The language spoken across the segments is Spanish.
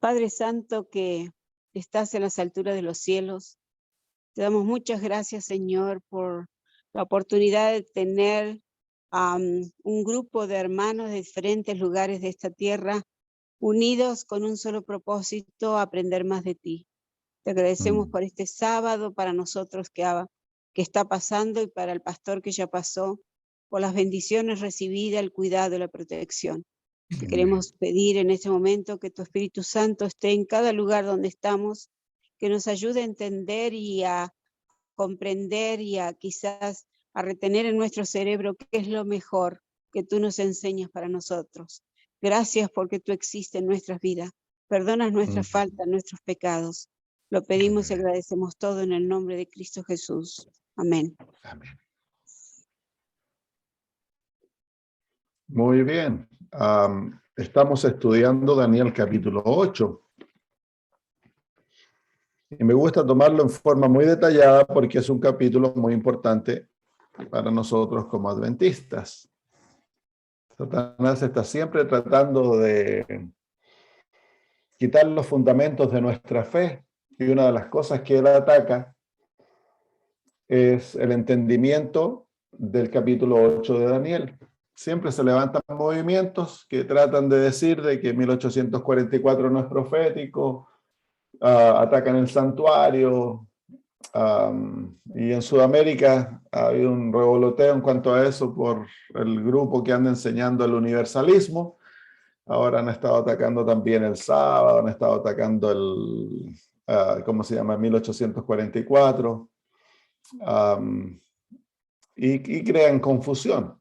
Padre Santo que estás en las alturas de los cielos, te damos muchas gracias, Señor, por la oportunidad de tener un grupo de hermanos de diferentes lugares de esta tierra, unidos con un solo propósito: aprender más de ti. Te agradecemos Mm, por este sábado, para nosotros que está pasando, y para el pastor que ya pasó, por las bendiciones recibidas, el cuidado y la protección. Te amén. queremos pedir en este momento que tu Espíritu Santo esté en cada lugar donde estamos, que nos ayude a entender y a comprender y a quizás a retener en nuestro cerebro qué es lo mejor que tú nos enseñas para nosotros. Gracias porque tú existes en nuestras vidas. Perdonas nuestras Mm, faltas, nuestros pecados. Lo pedimos y amén. agradecemos todo en el nombre de Cristo Jesús. Amén. Amén. Muy bien. Estamos estudiando Daniel capítulo 8 y me gusta tomarlo en forma muy detallada porque es un capítulo muy importante para nosotros como adventistas. Satanás está siempre tratando de quitar los fundamentos de nuestra fe, y una de las cosas que él ataca es el entendimiento del capítulo 8 de Daniel. Siempre se levantan movimientos que tratan de decir de que 1844 no es profético, atacan el santuario, y en Sudamérica ha habido un revoloteo en cuanto a eso por el grupo que anda enseñando el universalismo. Ahora han estado atacando también el sábado, han estado atacando ¿cómo se llama? 1844. Y crean confusión.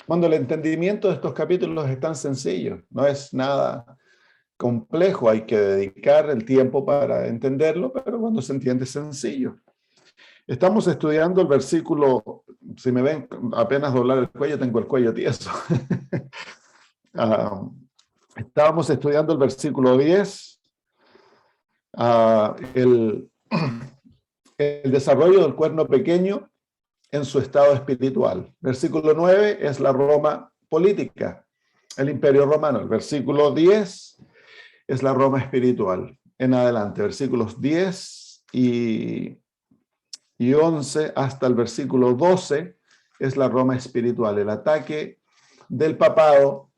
Cuando el entendimiento de estos capítulos es tan sencillo, no es nada complejo, hay que dedicar el tiempo para entenderlo, pero cuando se entiende es sencillo. Estamos estudiando el versículo, si me ven apenas doblar el cuello, tengo el cuello tieso. uh, Estábamos estudiando el versículo 10, el desarrollo del cuerno pequeño en su estado espiritual. Versículo 9 es la Roma política, el imperio romano. El versículo 10 es la Roma espiritual. En adelante, versículos 10 y 11 hasta el versículo 12 es la Roma espiritual, el ataque del papado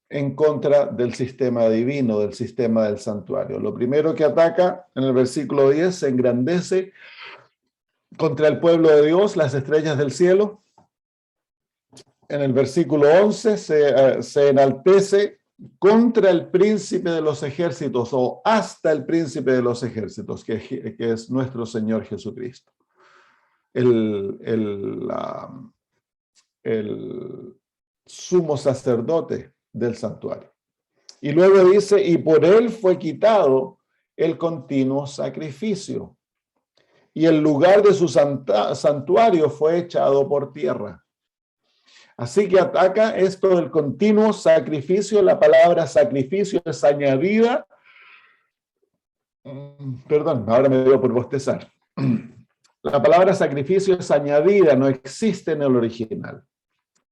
en contra del sistema divino, del sistema del santuario. Lo primero que ataca en el versículo 10: se engrandece contra el pueblo de Dios las estrellas del cielo. En el versículo 11 se enaltece contra el príncipe de los ejércitos, o hasta el príncipe de los ejércitos, que es nuestro Señor Jesucristo. El sumo sacerdote del santuario. Y luego dice: y por él fue quitado el continuo sacrificio, y el lugar de su santuario fue echado por tierra. Así que ataca esto del continuo sacrificio. La palabra sacrificio es añadida. Perdón, ahora me dio por bostezar. La palabra sacrificio es añadida, no existe en el original.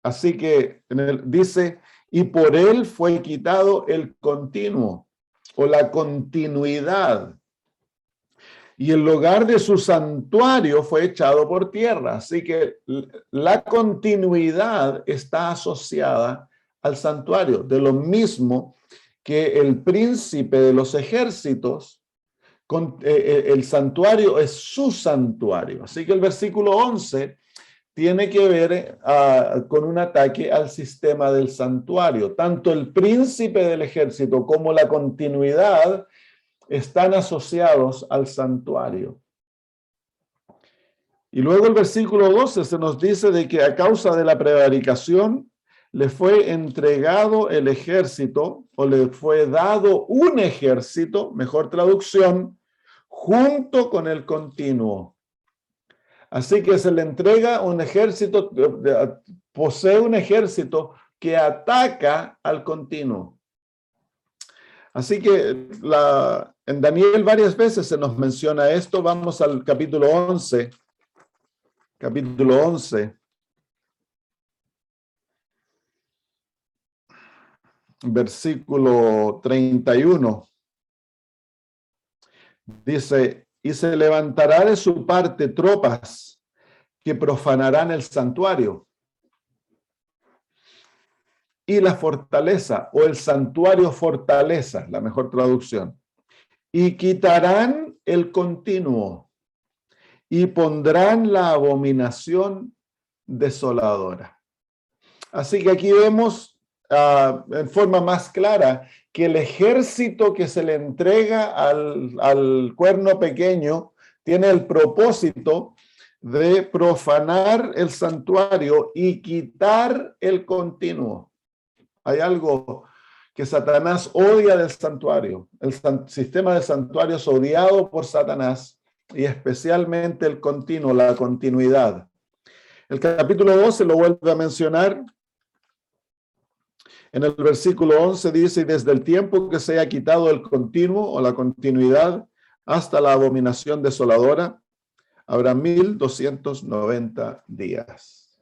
Así que dice: y por él fue quitado el continuo, o la continuidad, y el lugar de su santuario fue echado por tierra. Así que la continuidad está asociada al santuario, de lo mismo que el príncipe de los ejércitos, el santuario es su santuario. Así que el versículo 11 tiene que ver con un ataque al sistema del santuario. Tanto el príncipe del ejército como la continuidad están asociados al santuario. Y luego el versículo 12 se nos dice de que a causa de la prevaricación le fue entregado el ejército, o le fue dado un ejército, mejor traducción, junto con el continuo. Así que se le entrega un ejército, posee un ejército que ataca al continuo. Así que en Daniel varias veces se nos menciona esto. Vamos al capítulo 11. Capítulo 11. Versículo 31. Dice, y se levantará de su parte tropas que profanarán el santuario y la fortaleza, o el santuario fortaleza, la mejor traducción, y quitarán el continuo y pondrán la abominación desoladora. Así que aquí vemos en forma más clara que el ejército que se le entrega al cuerno pequeño tiene el propósito de profanar el santuario y quitar el continuo. Hay algo que Satanás odia del santuario. El sistema de santuario es odiado por Satanás, y especialmente el continuo, la continuidad. El capítulo 12 lo vuelve a mencionar. En el versículo 11 dice, y desde el tiempo que se haya quitado el continuo o la continuidad hasta la abominación desoladora, habrá 1290 días.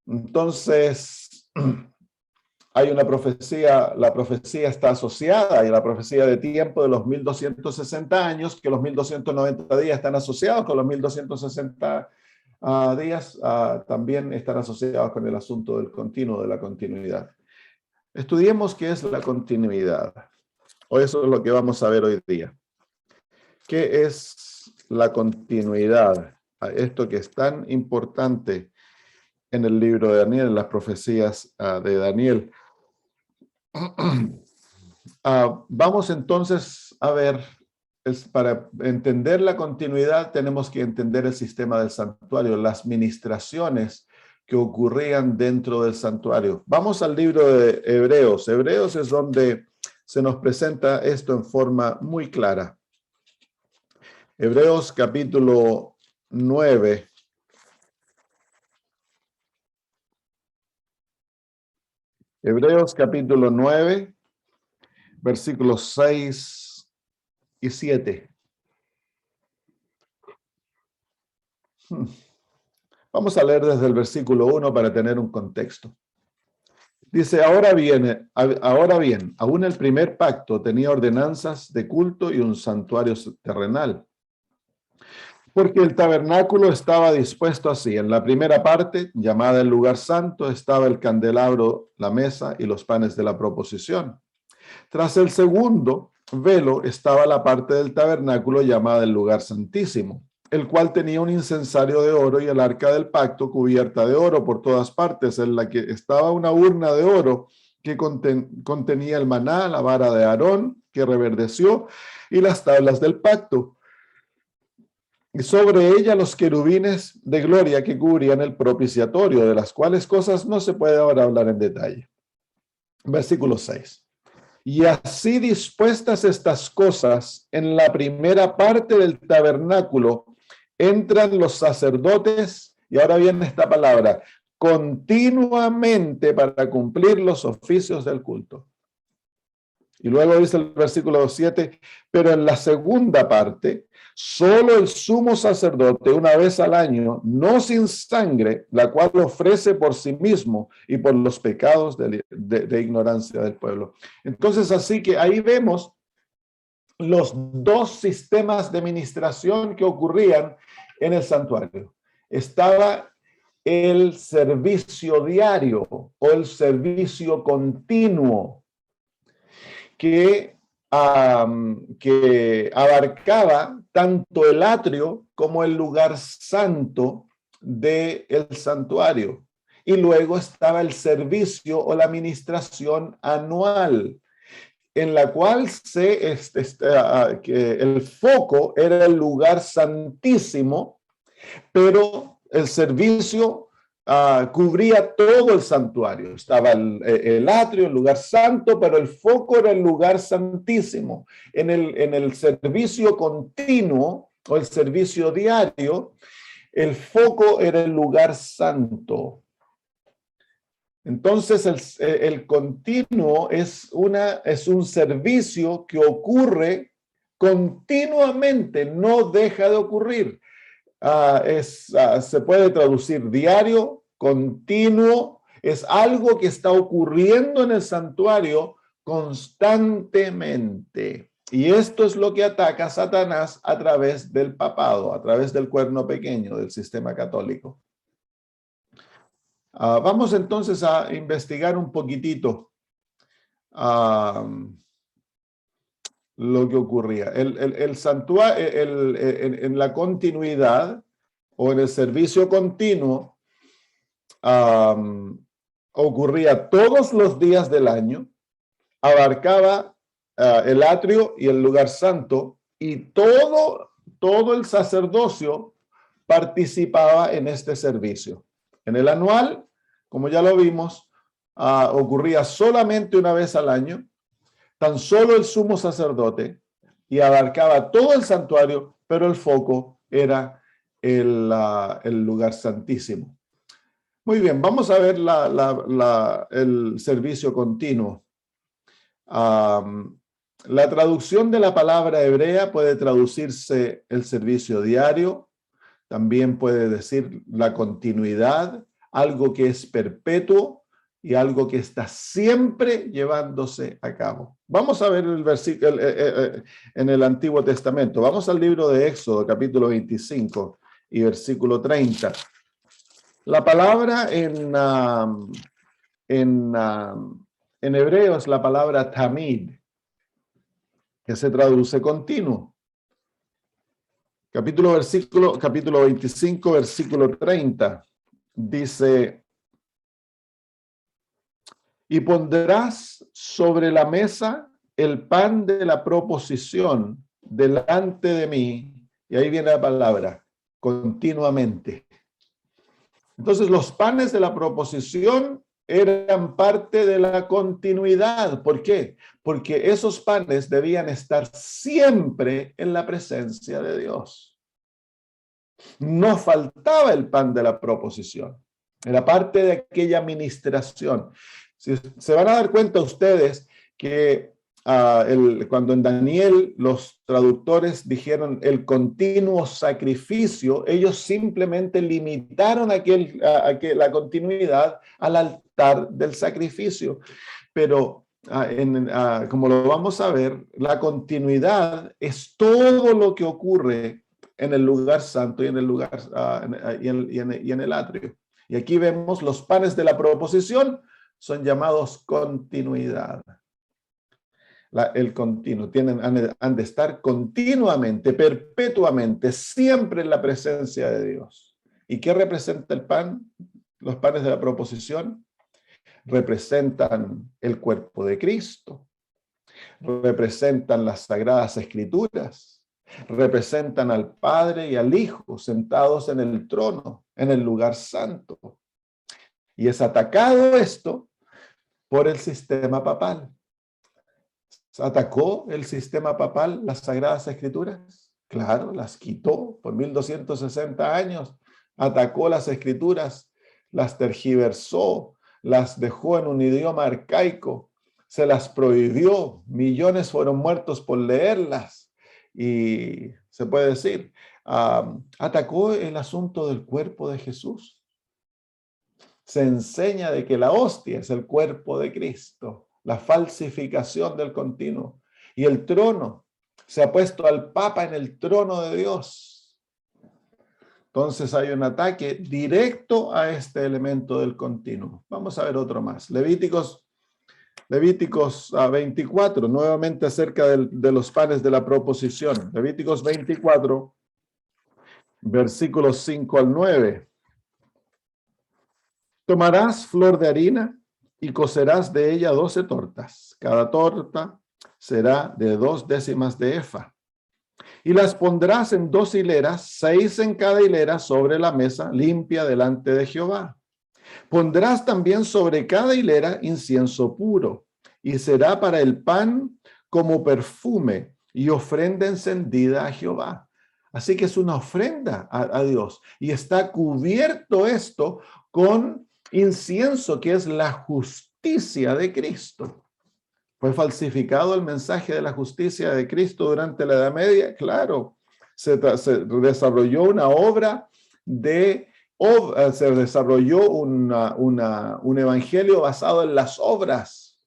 Entonces, hay una profecía, la profecía está asociada, y la profecía de tiempo de los 1260 años, que los 1290 días están asociados con los 1260 días, también están asociados con el asunto del continuo, de la continuidad. Estudiemos qué es la continuidad, o eso es lo que vamos a ver hoy día. ¿Qué es la continuidad? Esto que es tan importante en el libro de Daniel, en las profecías de Daniel. Vamos entonces a ver, para entender la continuidad tenemos que entender el sistema del santuario, las ministraciones que ocurrían dentro del santuario. Vamos al libro de Hebreos. Hebreos es donde se nos presenta esto en forma muy clara. Hebreos capítulo 9. Hebreos capítulo 9, versículos 6 y 7. Vamos a leer desde el versículo 1 para tener un contexto. Dice, ahora bien, aún el primer pacto tenía ordenanzas de culto y un santuario terrenal. Porque el tabernáculo estaba dispuesto así. En la primera parte, llamada el lugar santo, estaba el candelabro, la mesa y los panes de la proposición. Tras el segundo velo estaba la parte del tabernáculo llamada el lugar santísimo, el cual tenía un incensario de oro y el arca del pacto cubierta de oro por todas partes, en la que estaba una urna de oro que contenía el maná, la vara de Aarón que reverdeció y las tablas del pacto. Y sobre ella los querubines de gloria que cubrían el propiciatorio, de las cuales cosas no se puede ahora hablar en detalle. Versículo 6. Y así dispuestas estas cosas, en la primera parte del tabernáculo entran los sacerdotes, y ahora viene esta palabra, continuamente para cumplir los oficios del culto. Y luego dice el versículo 7, pero en la segunda parte, solo el sumo sacerdote una vez al año, no sin sangre, la cual ofrece por sí mismo y por los pecados de ignorancia del pueblo. Entonces, así que ahí vemos los dos sistemas de ministración que ocurrían en el santuario. Estaba el servicio diario o el servicio continuo, que abarcaba tanto el atrio como el lugar santo del santuario. Y luego estaba el servicio o la administración anual, en la cual el foco era el lugar santísimo, pero el servicio cubría todo el santuario. Estaba el atrio, el lugar santo, pero el foco era el lugar santísimo. En el servicio continuo o el servicio diario, el foco era el lugar santo. Entonces el continuo es un servicio que ocurre continuamente, no deja de ocurrir. Se puede traducir diario, continuo, es algo que está ocurriendo en el santuario constantemente. Y esto es lo que ataca a Satanás a través del papado, a través del cuerno pequeño del sistema católico. Vamos entonces a investigar un poquitito lo que ocurría. El santuario, en la continuidad o en el servicio continuo, ocurría todos los días del año, abarcaba el atrio y el lugar santo, y todo el sacerdocio participaba en este servicio. En el anual, como ya lo vimos, ocurría solamente una vez al año, tan solo el sumo sacerdote, y abarcaba todo el santuario, pero el foco era el lugar santísimo. Muy bien, vamos a ver el servicio continuo. La traducción de la palabra hebrea puede traducirse el servicio diario, también puede decir la continuidad, algo que es perpetuo y algo que está siempre llevándose a cabo. Vamos a ver el versículo en el Antiguo Testamento. Vamos al libro de Éxodo, capítulo 25 y versículo 30. La palabra en hebreo es la palabra tamid, que se traduce continuo. Capítulo 25, versículo 30, dice: y pondrás sobre la mesa el pan de la proposición delante de mí, y ahí viene la palabra, continuamente. Entonces los panes de la proposición eran parte de la continuidad. ¿Por qué? Porque esos panes debían estar siempre en la presencia de Dios. No faltaba el pan de la proposición. Era parte de aquella administración. Se van a dar cuenta ustedes que cuando en Daniel los traductores dijeron el continuo sacrificio, ellos simplemente limitaron la continuidad al altar del sacrificio. Pero como lo vamos a ver, la continuidad es todo lo que ocurre en el lugar santo y en el lugar y en el atrio. Y aquí vemos los panes de la proposición son llamados continuidad. El continuo, han de estar continuamente, perpetuamente, siempre en la presencia de Dios. ¿Y qué representa el pan? Los panes de la proposición representan el cuerpo de Cristo, representan las sagradas escrituras, representan al Padre y al Hijo sentados en el trono, en el lugar santo. Y es atacado esto por el sistema papal. ¿Atacó el sistema papal las Sagradas Escrituras? Claro, las quitó por 1260 años. Atacó las Escrituras, las tergiversó, las dejó en un idioma arcaico, se las prohibió. Millones fueron muertos por leerlas. Y se puede decir, atacó el asunto del cuerpo de Jesús. Se enseña de que la hostia es el cuerpo de Cristo. La falsificación del continuo. Y el trono, se ha puesto al Papa en el trono de Dios. Entonces hay un ataque directo a este elemento del continuo. Vamos a ver otro más. Levíticos 24, nuevamente acerca de los panes de la proposición. Levíticos 24, versículos 5 al 9. Tomarás flor de harina y cocerás de ella 12 tortas. Cada torta será de 2 décimas de efa. Y las pondrás en 2 hileras, 6 en cada hilera, sobre la mesa limpia delante de Jehová. Pondrás también sobre cada hilera incienso puro, y será para el pan como perfume y ofrenda encendida a Jehová. Así que es una ofrenda a Dios. Y está cubierto esto con incienso, que es la justicia de Cristo. ¿Fue falsificado el mensaje de la justicia de Cristo durante la Edad Media? Claro, se desarrolló una obra se desarrolló un evangelio basado en las obras.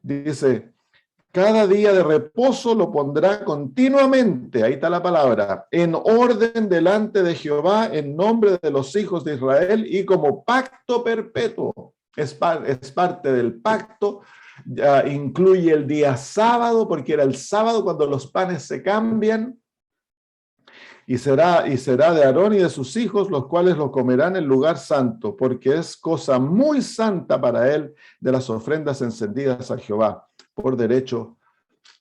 Dice Cada día de reposo lo pondrá continuamente, ahí está la palabra, en orden delante de Jehová, en nombre de los hijos de Israel y como pacto perpetuo. Es parte del pacto, ya incluye el día sábado, porque era el sábado cuando los panes se cambian, y será de Aarón y de sus hijos, los cuales lo comerán en lugar santo, porque es cosa muy santa para él de las ofrendas encendidas a Jehová, por derecho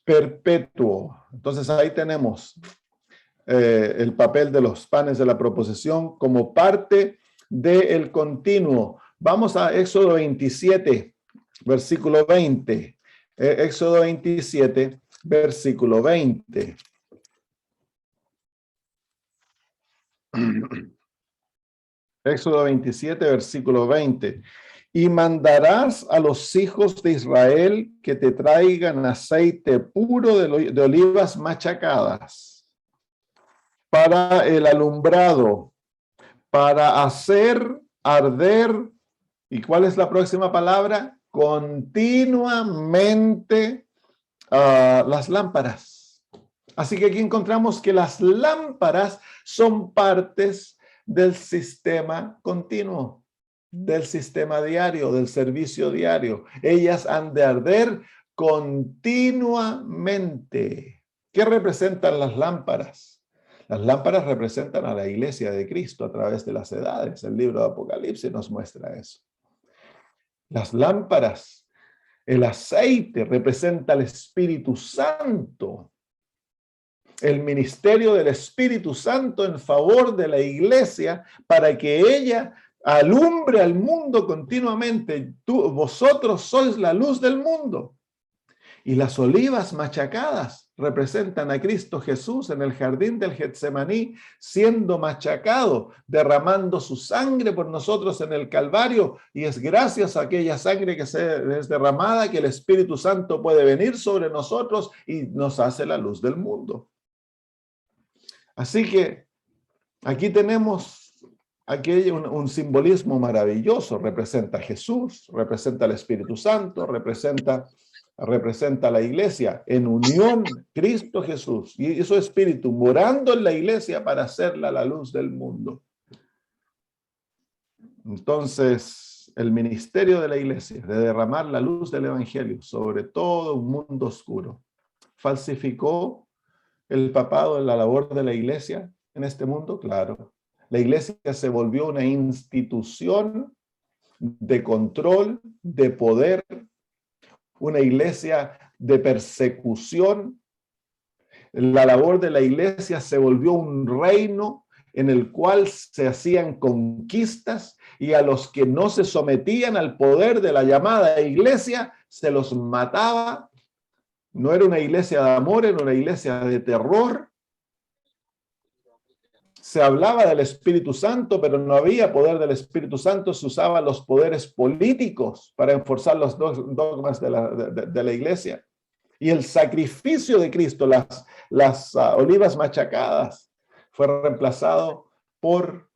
perpetuo. Entonces ahí tenemos el papel de los panes de la proposición como parte del continuo. Vamos a Éxodo 27, versículo 20. Éxodo 27, versículo 20. Éxodo 27, versículo 20. Y mandarás a los hijos de Israel que te traigan aceite puro de olivas machacadas para el alumbrado, para hacer arder, ¿y cuál es la próxima palabra? Continuamente las lámparas. Así que aquí encontramos que las lámparas son partes del sistema continuo, del sistema diario, del servicio diario. Ellas han de arder continuamente. ¿Qué representan las lámparas? Las lámparas representan a la iglesia de Cristo a través de las edades. El libro de Apocalipsis nos muestra eso. Las lámparas, el aceite representa al Espíritu Santo. El ministerio del Espíritu Santo en favor de la iglesia para que ella alumbre al mundo continuamente. Vosotros sois la luz del mundo. Y las olivas machacadas representan a Cristo Jesús en el jardín del Getsemaní, siendo machacado, derramando su sangre por nosotros en el Calvario. Y es gracias a aquella sangre que es derramada que el Espíritu Santo puede venir sobre nosotros y nos hace la luz del mundo. Así que aquí tenemos un simbolismo maravilloso. Representa a Jesús, representa al Espíritu Santo, representa a la iglesia en unión, Cristo Jesús y su Espíritu morando en la iglesia para hacerla la luz del mundo. Entonces, el ministerio de la iglesia de derramar la luz del evangelio sobre todo un mundo oscuro falsificó el papado en la labor de la iglesia en este mundo. Claro, la iglesia se volvió una institución de control, de poder, una iglesia de persecución. La labor de la iglesia se volvió un reino en el cual se hacían conquistas y a los que no se sometían al poder de la llamada iglesia se los mataba. No era una iglesia de amor, era una iglesia de terror. Se hablaba del Espíritu Santo, pero no había poder del Espíritu Santo. Se usaban los poderes políticos para enforzar los dogmas de la iglesia. Y el sacrificio de Cristo, las olivas machacadas, fue reemplazado por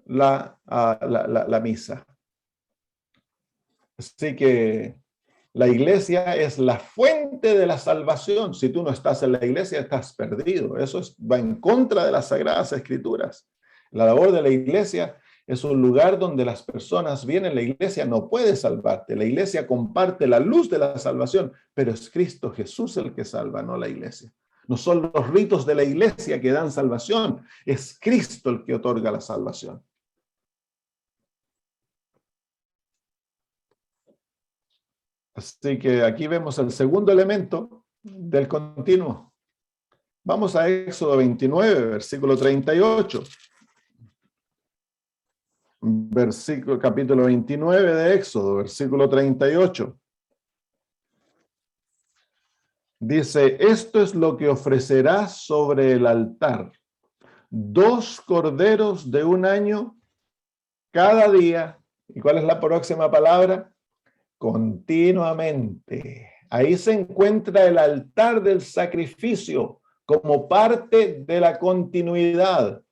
la misa. Así que la iglesia es la fuente de la salvación. Si tú no estás en la iglesia, estás perdido. Eso va en contra de las Sagradas Escrituras. La labor de la iglesia es un lugar donde las personas vienen. La iglesia no puede salvarte. La iglesia comparte la luz de la salvación, pero es Cristo Jesús el que salva, no la iglesia. No son los ritos de la iglesia que dan salvación. Es Cristo el que otorga la salvación. Así que aquí vemos el segundo elemento del continuo. Vamos a Éxodo 29, versículo 38. Capítulo 29 de Éxodo, versículo 38. Dice, esto es lo que ofrecerás sobre el altar. 2 corderos de 1 año cada día. ¿Y cuál es la próxima palabra? Continuamente. Ahí se encuentra el altar del sacrificio como parte de la continuidad.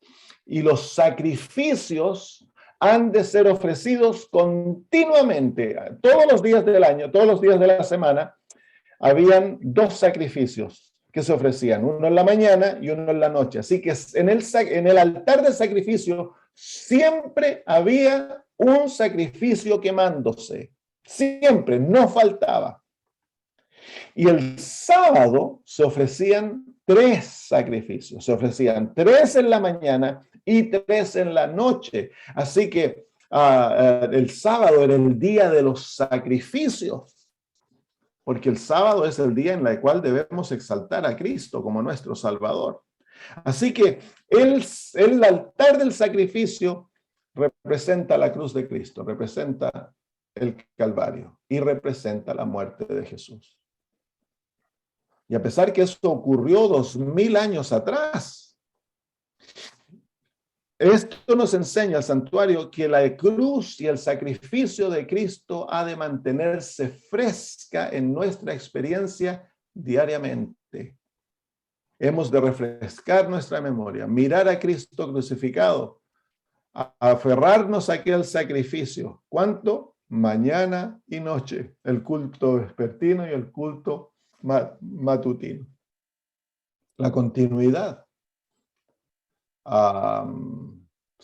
Y los sacrificios han de ser ofrecidos continuamente, todos los días del año, todos los días de la semana, habían 2 sacrificios que se ofrecían, uno en la mañana y uno en la noche. Así que en el altar del sacrificio siempre había un sacrificio quemándose. Siempre, no faltaba. Y el sábado se ofrecían 3 sacrificios. Se ofrecían 3 en la mañana y 3 en la noche. Así que el sábado era el día de los sacrificios. Porque el sábado es el día en el cual debemos exaltar a Cristo como nuestro Salvador. Así que el altar del sacrificio representa la cruz de Cristo, representa el Calvario y representa la muerte de Jesús. Y a pesar que esto ocurrió 2000 años atrás, esto nos enseña el santuario que la cruz y el sacrificio de Cristo ha de mantenerse fresca en nuestra experiencia diariamente. Hemos de refrescar nuestra memoria, mirar a Cristo crucificado, aferrarnos a aquel sacrificio. ¿Cuánto? Mañana y noche, el culto vespertino y el culto matutino. La continuidad.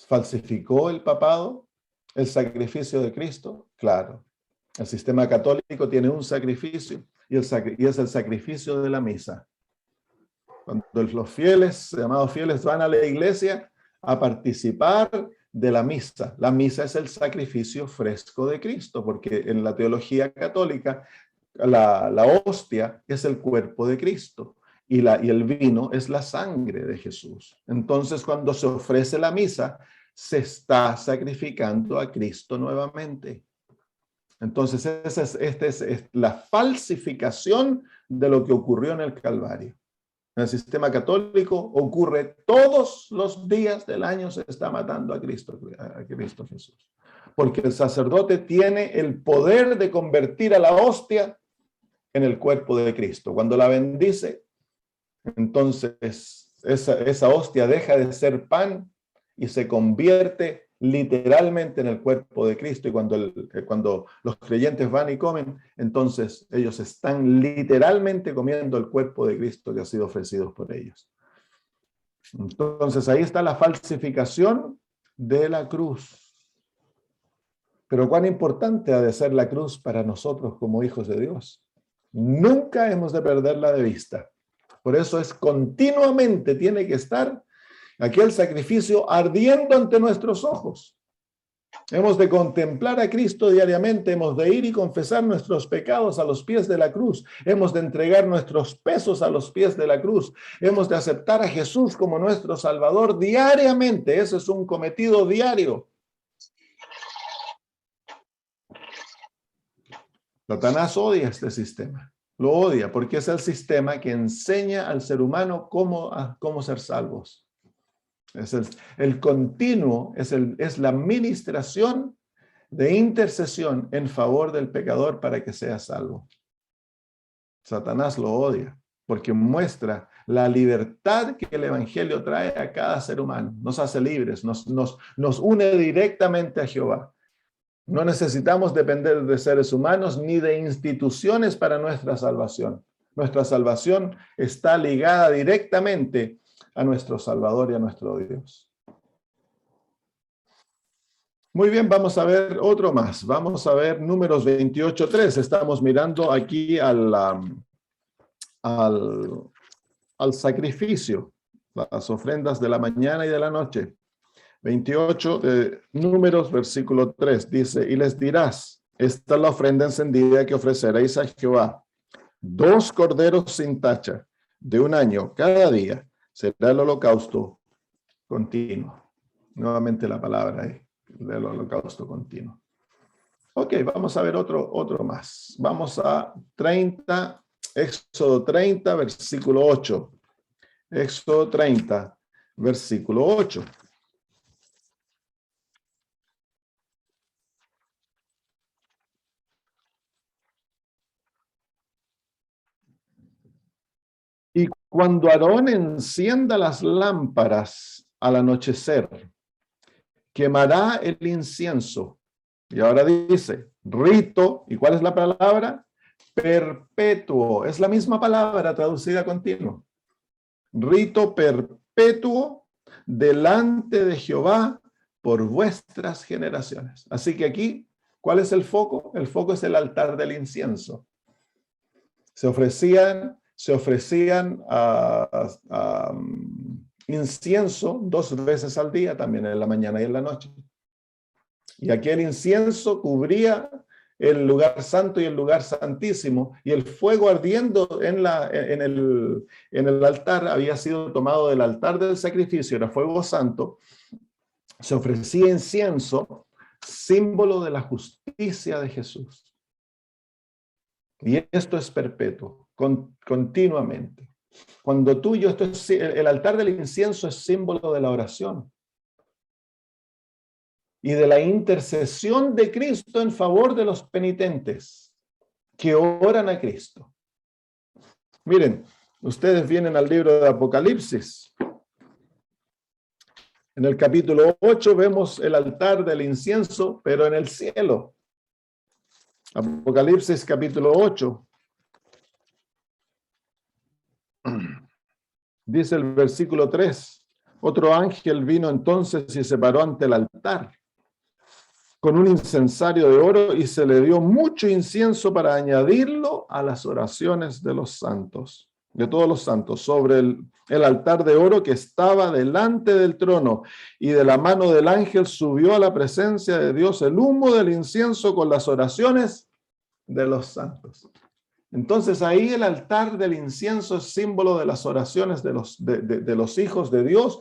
¿Falsificó el papado el sacrificio de Cristo? Claro. El sistema católico tiene un sacrificio y es el sacrificio de la misa. Cuando los fieles, llamados fieles, van a la iglesia a participar de la misa es el sacrificio fresco de Cristo, porque en la teología católica la hostia es el cuerpo de Cristo. Y el vino es la sangre de Jesús. Entonces, cuando se ofrece la misa, se está sacrificando a Cristo nuevamente. Entonces, esta es la falsificación de lo que ocurrió en el Calvario. En el sistema católico ocurre todos los días del año, se está matando a Cristo Jesús. Porque el sacerdote tiene el poder de convertir a la hostia en el cuerpo de Cristo. Cuando la bendice, entonces esa hostia deja de ser pan y se convierte literalmente en el cuerpo de Cristo. Y cuando los creyentes van y comen, entonces ellos están literalmente comiendo el cuerpo de Cristo que ha sido ofrecido por ellos. Entonces ahí está la falsificación de la cruz. Pero cuán importante ha de ser la cruz para nosotros como hijos de Dios. Nunca hemos de perderla de vista. Por eso continuamente tiene que estar aquel sacrificio ardiendo ante nuestros ojos. Hemos de contemplar a Cristo diariamente, hemos de ir y confesar nuestros pecados a los pies de la cruz, hemos de entregar nuestros pesos a los pies de la cruz, hemos de aceptar a Jesús como nuestro Salvador diariamente. Ese es un cometido diario. Satanás odia este sistema. Lo odia porque es el sistema que enseña al ser humano cómo ser salvos. Es el continuo, es la ministración de intercesión en favor del pecador para que sea salvo. Satanás lo odia porque muestra la libertad que el evangelio trae a cada ser humano. Nos hace libres, nos une directamente a Jehová. No necesitamos depender de seres humanos ni de instituciones para nuestra salvación. Nuestra salvación está ligada directamente a nuestro Salvador y a nuestro Dios. Muy bien, vamos a ver otro más. Vamos a ver Números 28:3. Estamos mirando aquí al sacrificio, las ofrendas de la mañana y de la noche. 28 de Números, versículo 3, dice: y les dirás, esta es la ofrenda encendida que ofreceréis a Jehová. 2 corderos sin tacha, de 1 año, cada día, será el holocausto continuo. Nuevamente la palabra ahí, el holocausto continuo. Ok, vamos a ver otro más. Vamos a Éxodo 30, versículo 8. Éxodo 30, versículo 8. Y cuando Aarón encienda las lámparas al anochecer, quemará el incienso. Y ahora dice, rito, ¿y cuál es la palabra? perpetuo. Es la misma palabra traducida continuo. Rito perpetuo delante de Jehová por vuestras generaciones. Así que aquí, ¿cuál es el foco? El foco es el altar del incienso. Se ofrecían incienso 2 veces al día, también en la mañana y en la noche. Y aquel incienso cubría el lugar santo y el lugar santísimo, y el fuego ardiendo en el altar había sido tomado del altar del sacrificio, era fuego santo. Se ofrecía incienso, símbolo de la justicia de Jesús. Y esto es perpetuo, continuamente. Cuando tú y yo, el altar del incienso es símbolo de la oración y de la intercesión de Cristo en favor de los penitentes que oran a Cristo. Miren, ustedes vienen al libro de Apocalipsis. En el capítulo 8 vemos el altar del incienso, pero en el cielo. Apocalipsis capítulo 8. Dice el versículo 3. Otro ángel vino entonces y se paró ante el altar con un incensario de oro y se le dio mucho incienso para añadirlo a las oraciones de los santos, de todos los santos, sobre el altar de oro que estaba delante del trono, y de la mano del ángel subió a la presencia de Dios el humo del incienso con las oraciones de los santos. Entonces ahí el altar del incienso es símbolo de las oraciones de los hijos de Dios,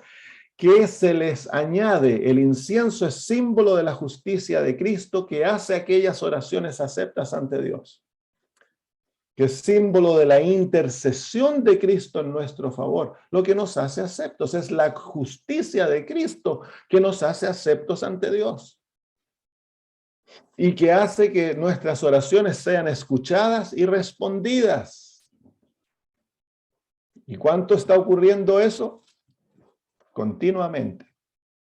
que se les añade. El incienso es símbolo de la justicia de Cristo, que hace aquellas oraciones aceptas ante Dios, que es símbolo de la intercesión de Cristo en nuestro favor. Lo que nos hace aceptos es la justicia de Cristo que nos hace aceptos ante Dios y que hace que nuestras oraciones sean escuchadas y respondidas. ¿Y cuánto está ocurriendo eso? Continuamente.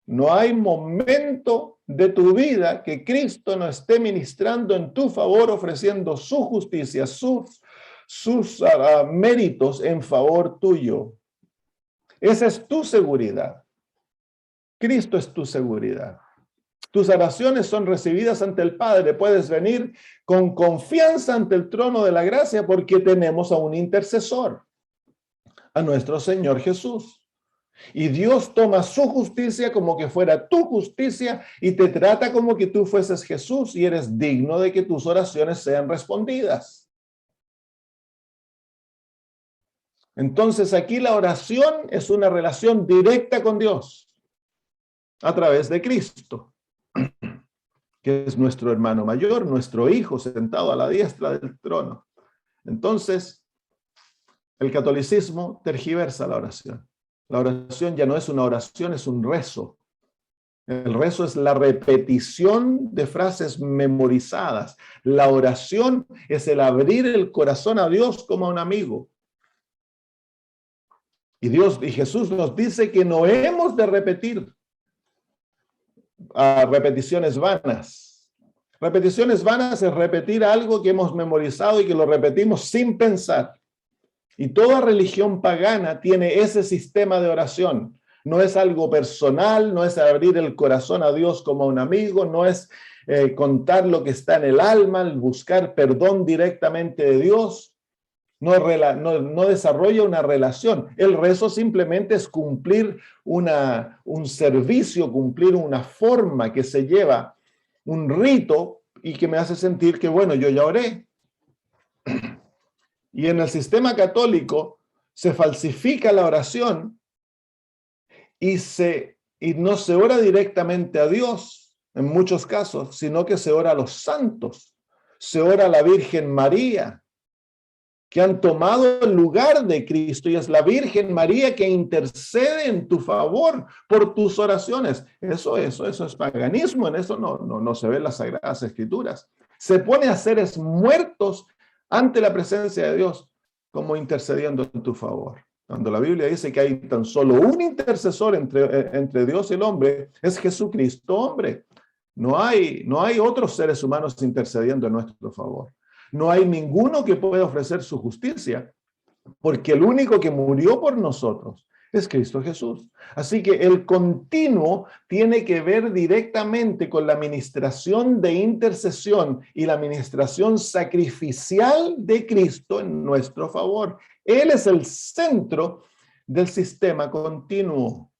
No hay momento de tu vida que Cristo no esté ministrando en tu favor, ofreciendo su justicia, sus méritos en favor tuyo. Esa es tu seguridad. Cristo es tu seguridad. Tus oraciones son recibidas ante el Padre. Puedes venir con confianza ante el trono de la gracia porque tenemos a un intercesor, a nuestro Señor Jesús. Y Dios toma su justicia como que fuera tu justicia y te trata como que tú fueses Jesús y eres digno de que tus oraciones sean respondidas. Entonces aquí la oración es una relación directa con Dios a través de Cristo, que es nuestro hermano mayor, nuestro hijo sentado a la diestra del trono. Entonces, el catolicismo tergiversa la oración. La oración ya no es una oración, es un rezo. El rezo es la repetición de frases memorizadas. La oración es el abrir el corazón a Dios como a un amigo. Y Jesús nos dice que no hemos de repetir repeticiones vanas. Repeticiones vanas es repetir algo que hemos memorizado y que lo repetimos sin pensar. Y toda religión pagana tiene ese sistema de oración. No es algo personal, no es abrir el corazón a Dios como a un amigo, no es contar lo que está en el alma, buscar perdón directamente de Dios. No desarrolla una relación. El rezo simplemente es cumplir un servicio, cumplir una forma que se lleva, un rito, y que me hace sentir que, bueno, yo ya oré. Y en el sistema católico se falsifica la oración y no se ora directamente a Dios en muchos casos, sino que se ora a los santos, se ora a la Virgen María, que han tomado el lugar de Cristo, y es la Virgen María que intercede en tu favor por tus oraciones. Eso es paganismo, en eso no se ven las Sagradas Escrituras. Se pone a seres muertos ante la presencia de Dios, como intercediendo en tu favor. Cuando la Biblia dice que hay tan solo un intercesor entre Dios y el hombre, es Jesucristo hombre. No hay otros seres humanos intercediendo en nuestro favor. No hay ninguno que pueda ofrecer su justicia, porque el único que murió por nosotros es Cristo Jesús. Así que el continuo tiene que ver directamente con la ministración de intercesión y la ministración sacrificial de Cristo en nuestro favor. Él es el centro del sistema continuo.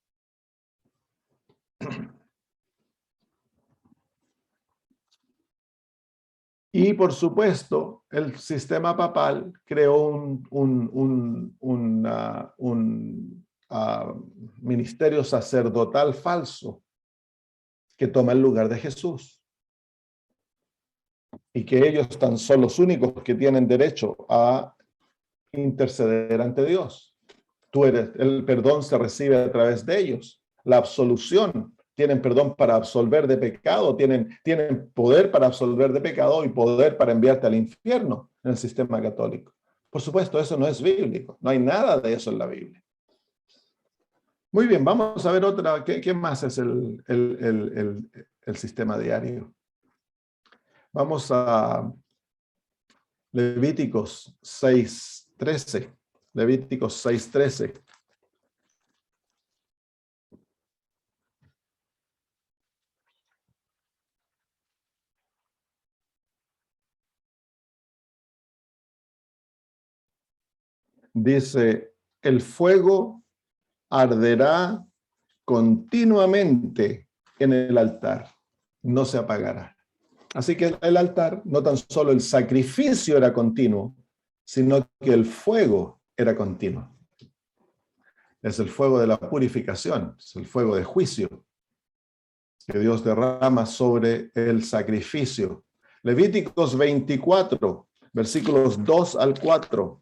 Y por supuesto, el sistema papal creó un ministerio sacerdotal falso que toma el lugar de Jesús. Y que ellos son los únicos que tienen derecho a interceder ante Dios. El perdón se recibe a través de ellos. La absolución. Tienen perdón para absolver de pecado, tienen poder para absolver de pecado y poder para enviarte al infierno en el sistema católico. Por supuesto, eso no es bíblico. No hay nada de eso en la Biblia. Muy bien, vamos a ver otra. ¿Qué más es el sistema diario? Vamos a Levíticos 6:13. Levíticos 6:13. Dice, el fuego arderá continuamente en el altar, no se apagará. Así que el altar, no tan solo el sacrificio era continuo, sino que el fuego era continuo. Es el fuego de la purificación, es el fuego de juicio que Dios derrama sobre el sacrificio. Levíticos 24, versículos 2 al 4.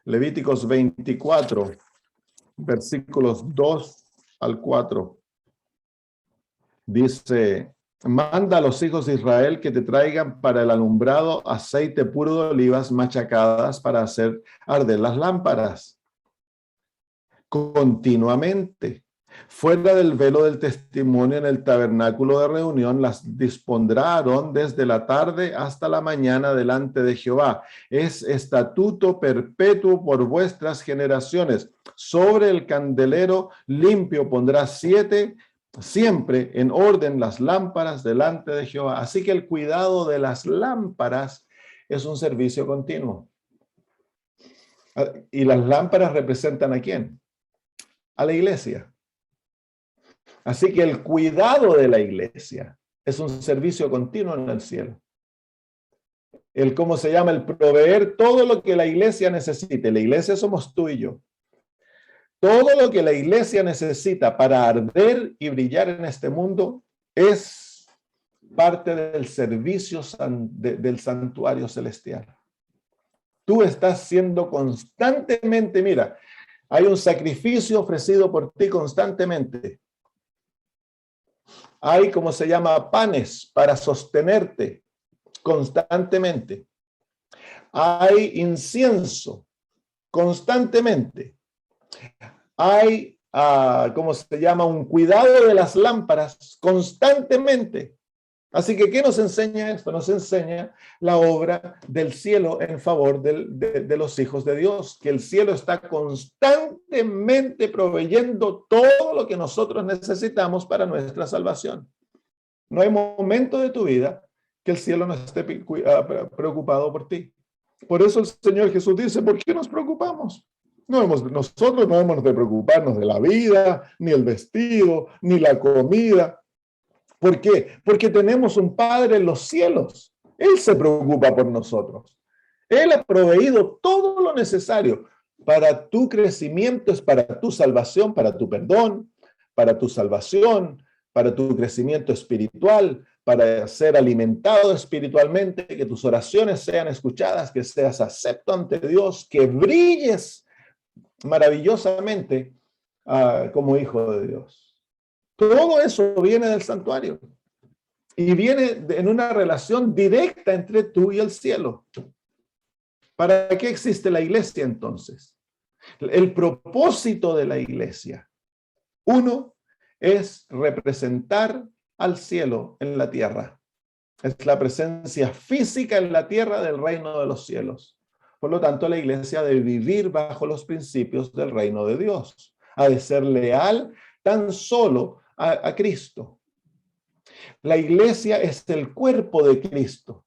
Levíticos 24, versículos 2 al 4. Dice, manda a los hijos de Israel que te traigan para el alumbrado aceite puro de olivas machacadas para hacer arder las lámparas continuamente. Fuera del velo del testimonio en el tabernáculo de reunión las dispondrá Aarón desde la tarde hasta la mañana delante de Jehová. Es estatuto perpetuo por vuestras generaciones. Sobre el candelero limpio pondrá 7, siempre en orden las lámparas delante de Jehová. Así que el cuidado de las lámparas es un servicio continuo. ¿Y las lámparas representan a quién? A la iglesia. Así que el cuidado de la iglesia es un servicio continuo en el cielo. El proveer todo lo que la iglesia necesite. La iglesia somos tú y yo. Todo lo que la iglesia necesita para arder y brillar en este mundo es parte del servicio del santuario celestial. Tú estás siendo constantemente, mira, hay un sacrificio ofrecido por ti constantemente. Hay, panes para sostenerte constantemente. Hay incienso constantemente. Hay, un cuidado de las lámparas constantemente. Así que, ¿qué nos enseña esto? Nos enseña la obra del cielo en favor de los hijos de Dios, que el cielo está constantemente proveyendo todo lo que nosotros necesitamos para nuestra salvación. No hay momento de tu vida que el cielo no esté preocupado por ti. Por eso el Señor Jesús dice, ¿por qué nos preocupamos? Nosotros no hemos de preocuparnos de la vida, ni el vestido, ni la comida. ¿Por qué? Porque tenemos un Padre en los cielos. Él se preocupa por nosotros. Él ha proveído todo lo necesario para tu crecimiento, es para tu salvación, para tu perdón, para tu salvación, para tu crecimiento espiritual, para ser alimentado espiritualmente, que tus oraciones sean escuchadas, que seas acepto ante Dios, que brilles maravillosamente como hijo de Dios. Todo eso viene del santuario y viene en una relación directa entre tú y el cielo. ¿Para qué existe la iglesia entonces? El propósito de la iglesia, uno, es representar al cielo en la tierra. Es la presencia física en la tierra del reino de los cielos. Por lo tanto, la iglesia debe vivir bajo los principios del reino de Dios. Ha de ser leal tan solo a Cristo. La iglesia es el cuerpo de Cristo.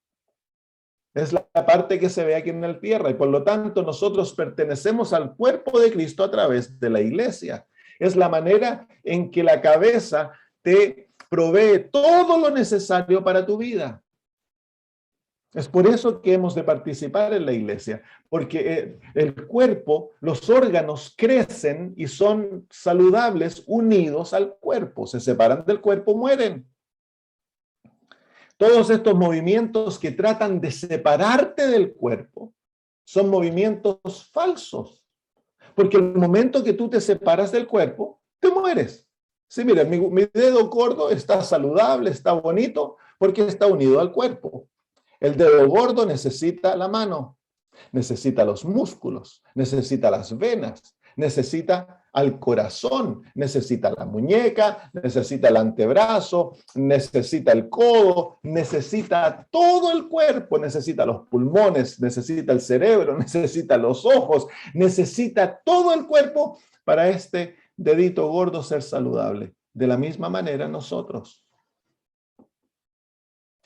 Es la parte que se ve aquí en la tierra y por lo tanto nosotros pertenecemos al cuerpo de Cristo a través de la iglesia. Es la manera en que la cabeza te provee todo lo necesario para tu vida. Es por eso que hemos de participar en la iglesia, porque el cuerpo, los órganos crecen y son saludables unidos al cuerpo. Se separan del cuerpo, mueren. Todos estos movimientos que tratan de separarte del cuerpo son movimientos falsos, porque el momento que tú te separas del cuerpo, te mueres. Sí, mira, mi dedo gordo está saludable, está bonito, porque está unido al cuerpo. El dedo gordo necesita la mano, necesita los músculos, necesita las venas, necesita al corazón, necesita la muñeca, necesita el antebrazo, necesita el codo, necesita todo el cuerpo, necesita los pulmones, necesita el cerebro, necesita los ojos, necesita todo el cuerpo para este dedito gordo ser saludable. De la misma manera nosotros.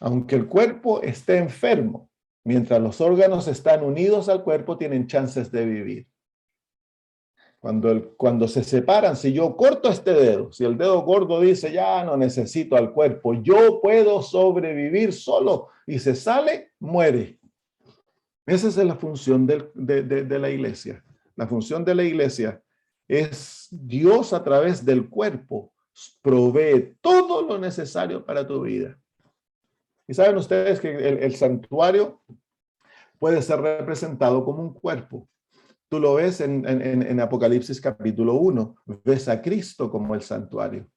Aunque el cuerpo esté enfermo, mientras los órganos están unidos al cuerpo, tienen chances de vivir. Cuando se separan, si yo corto este dedo, si el dedo gordo dice, ya no necesito al cuerpo, yo puedo sobrevivir solo, y se sale, muere. Esa es la función de la iglesia. La función de la iglesia es Dios a través del cuerpo provee todo lo necesario para tu vida. Y saben ustedes que el santuario puede ser representado como un cuerpo. Tú lo ves en Apocalipsis capítulo 1. Ves a Cristo como el santuario.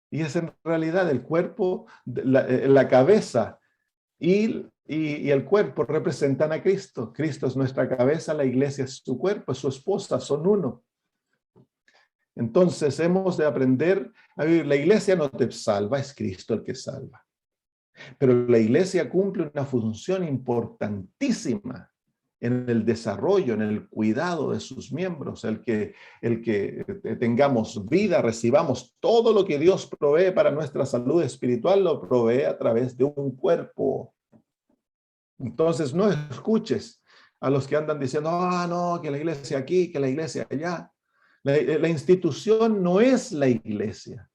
Y es en realidad el cuerpo, la cabeza y el cuerpo representan a Cristo. Cristo es nuestra cabeza, la iglesia es su cuerpo, es su esposa, son uno. Entonces hemos de aprender a vivir. La iglesia no te salva, es Cristo el que salva. Pero la iglesia cumple una función importantísima en el desarrollo, en el cuidado de sus miembros, el que tengamos vida, recibamos todo lo que Dios provee para nuestra salud espiritual, lo provee a través de un cuerpo. Entonces no escuches a los que andan diciendo, no, que la iglesia aquí, que la iglesia allá. La institución no es la iglesia.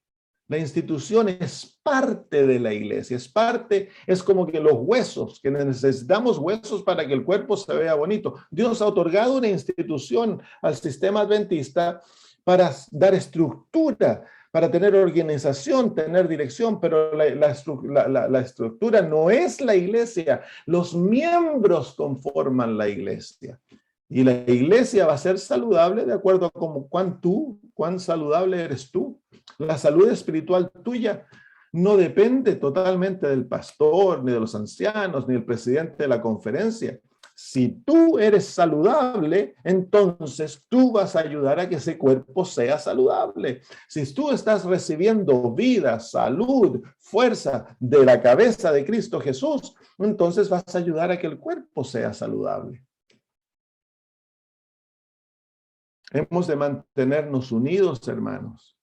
La institución es parte de la iglesia, es como que los huesos, que necesitamos huesos para que el cuerpo se vea bonito. Dios ha otorgado una institución al sistema adventista para dar estructura, para tener organización, tener dirección, pero la estructura no es la iglesia. Los miembros conforman la iglesia. Y la iglesia va a ser saludable de acuerdo a cuán saludable eres tú. La salud espiritual tuya no depende totalmente del pastor, ni de los ancianos, ni del presidente de la conferencia. Si tú eres saludable, entonces tú vas a ayudar a que ese cuerpo sea saludable. Si tú estás recibiendo vida, salud, fuerza de la cabeza de Cristo Jesús, entonces vas a ayudar a que el cuerpo sea saludable. Hemos de mantenernos unidos, hermanos.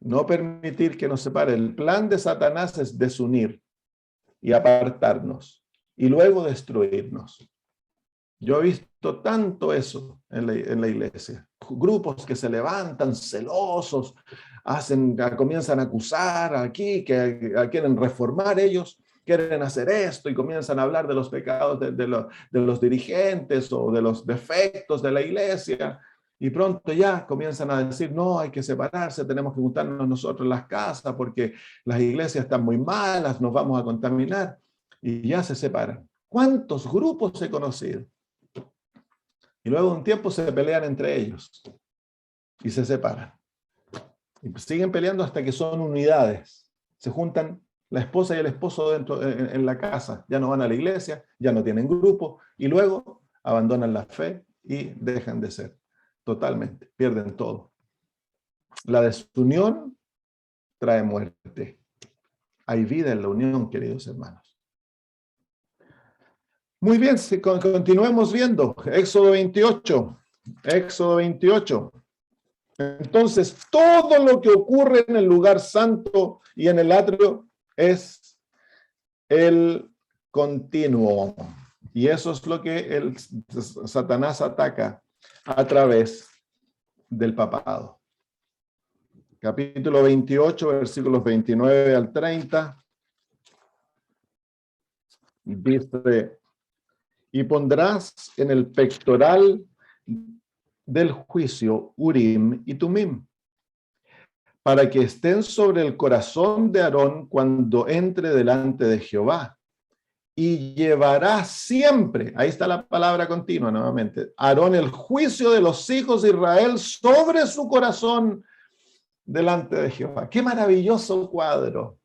No permitir que nos separe. El plan de Satanás es desunir y apartarnos y luego destruirnos. Yo he visto tanto eso en la iglesia. Grupos que se levantan celosos, comienzan a acusar aquí, que quieren reformar ellos, quieren hacer esto y comienzan a hablar de los pecados de los dirigentes o de los defectos de la iglesia. Y pronto ya comienzan a decir, no, hay que separarse, tenemos que juntarnos nosotros en las casas porque las iglesias están muy malas, nos vamos a contaminar. Y ya se separan. ¿Cuántos grupos he conocido? Y luego de un tiempo se pelean entre ellos y se separan. Y siguen peleando hasta que son unidades. Se juntan la esposa y el esposo dentro en la casa. Ya no van a la iglesia, ya no tienen grupo y luego abandonan la fe y dejan de ser. Totalmente, pierden todo. La desunión trae muerte. Hay vida en la unión, queridos hermanos. Muy bien, continuemos viendo. Éxodo 28. Éxodo 28. Entonces, todo lo que ocurre en el lugar santo y en el atrio es el continuo. Y eso es lo que Satanás ataca a través del papado. Capítulo 28, versículos 29 al 30. Dice: y pondrás en el pectoral del juicio Urim y Tumim, para que estén sobre el corazón de Aarón cuando entre delante de Jehová. Y llevará siempre, ahí está la palabra continua nuevamente, Aarón el juicio de los hijos de Israel sobre su corazón delante de Jehová. ¡Qué maravilloso cuadro!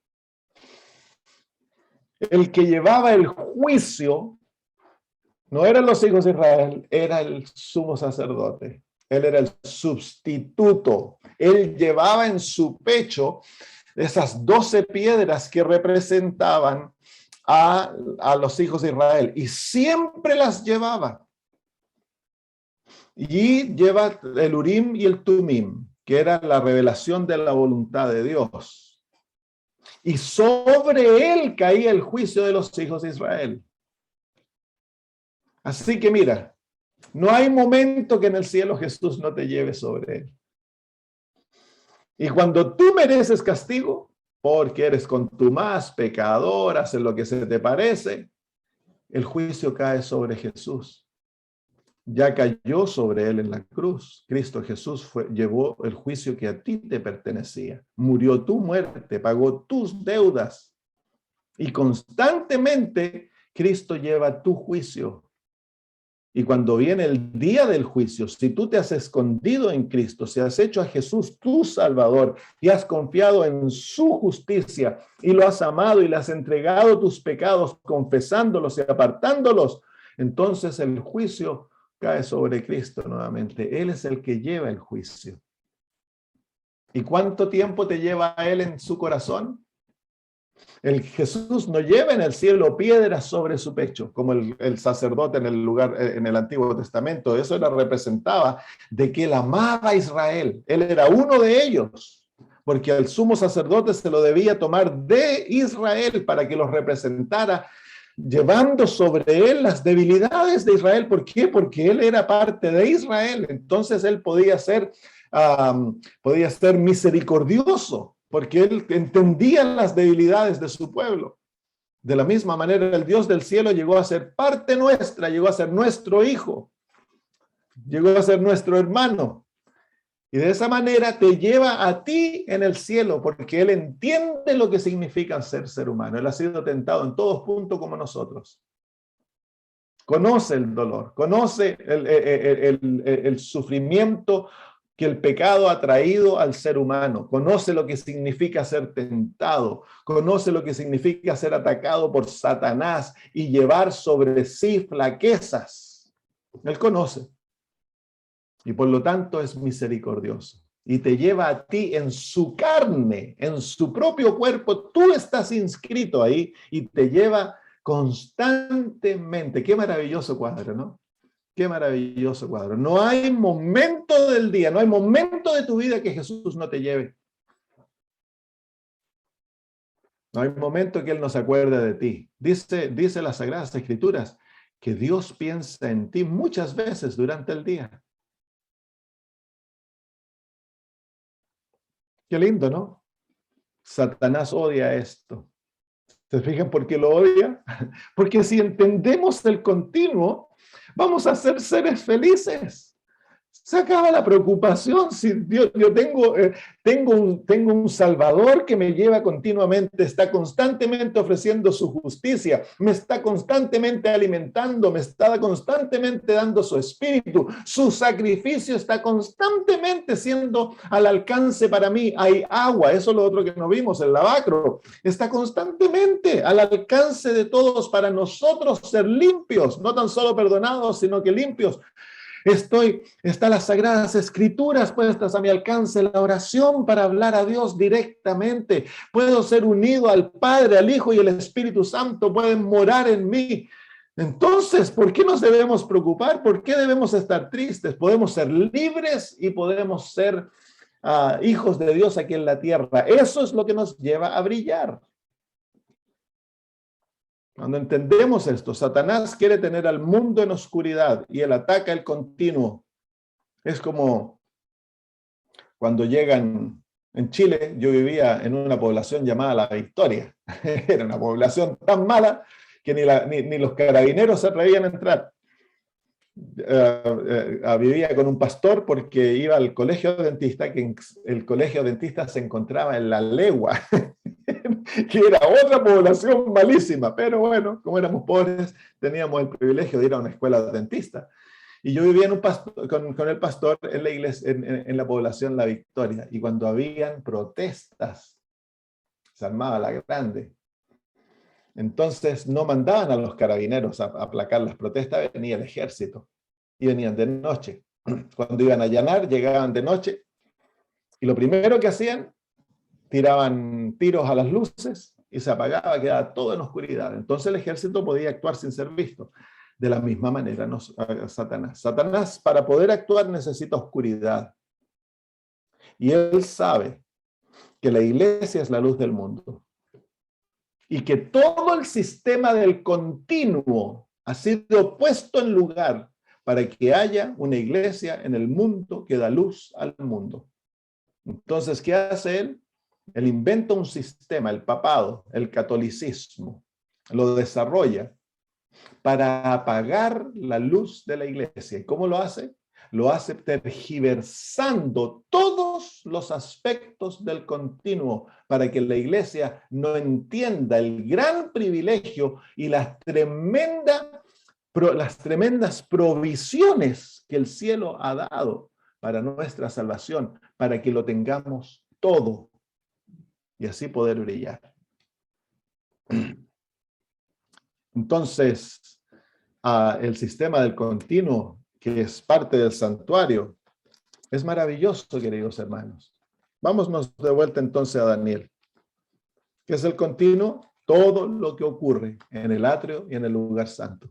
El que llevaba el juicio no eran los hijos de Israel, era el sumo sacerdote. Él era el sustituto. Él llevaba en su pecho esas 12 piedras que representaban a los hijos de Israel. Y siempre las llevaba. Y lleva el Urim y el Tumim, que era la revelación de la voluntad de Dios. Y sobre él caía el juicio de los hijos de Israel. Así que mira, no hay momento que en el cielo Jesús no te lleve sobre él. Y cuando tú mereces castigo, porque eres contumaz, pecador, haces lo que se te parece, el juicio cae sobre Jesús. Ya cayó sobre él en la cruz. Cristo Jesús llevó el juicio que a ti te pertenecía. Murió tu muerte, pagó tus deudas. Y constantemente Cristo lleva tu juicio. Y cuando viene el día del juicio, si tú te has escondido en Cristo, si has hecho a Jesús tu Salvador y has confiado en su justicia y lo has amado y le has entregado tus pecados, confesándolos y apartándolos, entonces el juicio cae sobre Cristo nuevamente. Él es el que lleva el juicio. ¿Y cuánto tiempo te lleva a él en su corazón? El Jesús no lleva en el cielo piedras sobre su pecho, como el sacerdote en el lugar, en el Antiguo Testamento. Eso representaba de que él amaba a Israel. Él era uno de ellos, porque al sumo sacerdote se lo debía tomar de Israel para que los representara, llevando sobre él las debilidades de Israel. ¿Por qué? Porque él era parte de Israel. Entonces él podía ser misericordioso, porque él entendía las debilidades de su pueblo. De la misma manera, el Dios del cielo llegó a ser parte nuestra, llegó a ser nuestro hijo, llegó a ser nuestro hermano. Y de esa manera te lleva a ti en el cielo, porque él entiende lo que significa ser humano. Él ha sido tentado en todos puntos como nosotros. Conoce el dolor, conoce el sufrimiento que el pecado ha traído al ser humano, conoce lo que significa ser tentado, conoce lo que significa ser atacado por Satanás y llevar sobre sí flaquezas. Él conoce y por lo tanto es misericordioso y te lleva a ti en su carne, en su propio cuerpo. Tú estás inscrito ahí y te lleva constantemente. Qué maravilloso cuadro, ¿no? Qué maravilloso cuadro. No hay momento del día, no hay momento de tu vida que Jesús no te lleve. No hay momento que Él no se acuerde de ti. Dice las Sagradas Escrituras que Dios piensa en ti muchas veces durante el día. Qué lindo, ¿no? Satanás odia esto. ¿Se fijan por qué lo odia? Porque si entendemos el continuo, vamos a ser seres felices. Se acaba la preocupación. Si yo tengo un Salvador que me lleva continuamente, está constantemente ofreciendo su justicia, me está constantemente alimentando, me está constantemente dando su espíritu, su sacrificio está constantemente siendo al alcance para mí. Hay agua, eso es lo otro que no vimos, el lavacro, está constantemente al alcance de todos para nosotros ser limpios, no tan solo perdonados, sino que limpios. Están las Sagradas Escrituras puestas a mi alcance, la oración para hablar a Dios directamente. Puedo ser unido al Padre, al Hijo y el Espíritu Santo, pueden morar en mí. Entonces, ¿por qué nos debemos preocupar? ¿Por qué debemos estar tristes? Podemos ser libres y podemos ser hijos de Dios aquí en la tierra. Eso es lo que nos lleva a brillar. Cuando entendemos esto, Satanás quiere tener al mundo en oscuridad y él ataca el continuo. Es como cuando llegan en Chile, yo vivía en una población llamada La Victoria. Era una población tan mala que ni los carabineros se atrevían a entrar. Vivía con un pastor porque iba al colegio dentista, que el colegio dentista se encontraba en La Legua, que era otra población malísima, pero bueno, como éramos pobres, teníamos el privilegio de ir a una escuela dentista. Y yo vivía con el pastor en la iglesia, en la población La Victoria, y cuando habían protestas, se armaba la grande. Entonces no mandaban a los carabineros a aplacar las protestas, venía el ejército, y venían de noche. Cuando iban a allanar, llegaban de noche, y lo primero que hacían, tiraban tiros a las luces, y se apagaba, quedaba todo en oscuridad. Entonces el ejército podía actuar sin ser visto. De la misma manera, Satanás. Satanás, para poder actuar, necesita oscuridad. Y él sabe que la iglesia es la luz del mundo. Y que todo el sistema del continuo ha sido puesto en lugar para que haya una iglesia en el mundo que da luz al mundo. Entonces, ¿qué hace él? Él inventa un sistema, el papado, el catolicismo, lo desarrolla para apagar la luz de la iglesia. ¿Y cómo lo hace? Lo hace tergiversando todos los aspectos del continuo para que la iglesia no entienda el gran privilegio y las tremendas provisiones que el cielo ha dado para nuestra salvación, para que lo tengamos todo y así poder brillar. Entonces, el sistema del continuo, que es parte del santuario, es maravilloso, queridos hermanos. Vámonos de vuelta entonces a Daniel. ¿Qué es el continuo? Todo lo que ocurre en el atrio y en el lugar santo.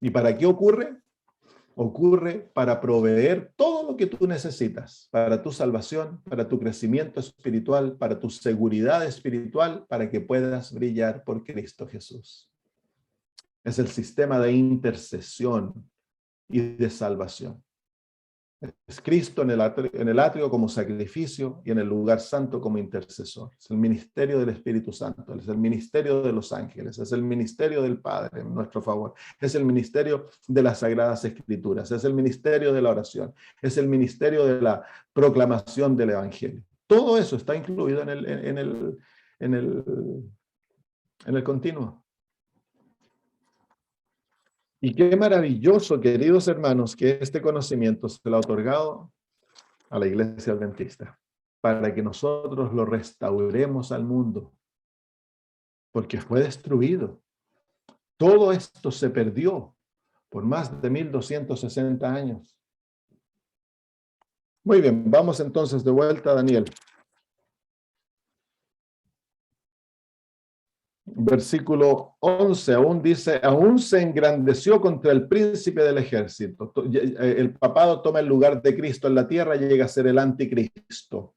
¿Y para qué ocurre? Ocurre para proveer todo lo que tú necesitas para tu salvación, para tu crecimiento espiritual, para tu seguridad espiritual, para que puedas brillar por Cristo Jesús. Es el sistema de intercesión y de salvación. Es Cristo en el atrio como sacrificio y en el lugar santo como intercesor. Es el ministerio del Espíritu Santo, es el ministerio de los ángeles, es el ministerio del Padre en nuestro favor, es el ministerio de las Sagradas Escrituras, es el ministerio de la oración, es el ministerio de la proclamación del Evangelio. Todo eso está incluido en el continuo. Y qué maravilloso, queridos hermanos, que este conocimiento se lo ha otorgado a la Iglesia Adventista, para que nosotros lo restauremos al mundo, porque fue destruido. Todo esto se perdió por más de 1260 años. Muy bien, vamos entonces de vuelta a Daniel. Versículo 11, aún dice, aún se engrandeció contra el príncipe del ejército. El papado toma el lugar de Cristo en la tierra y llega a ser el anticristo.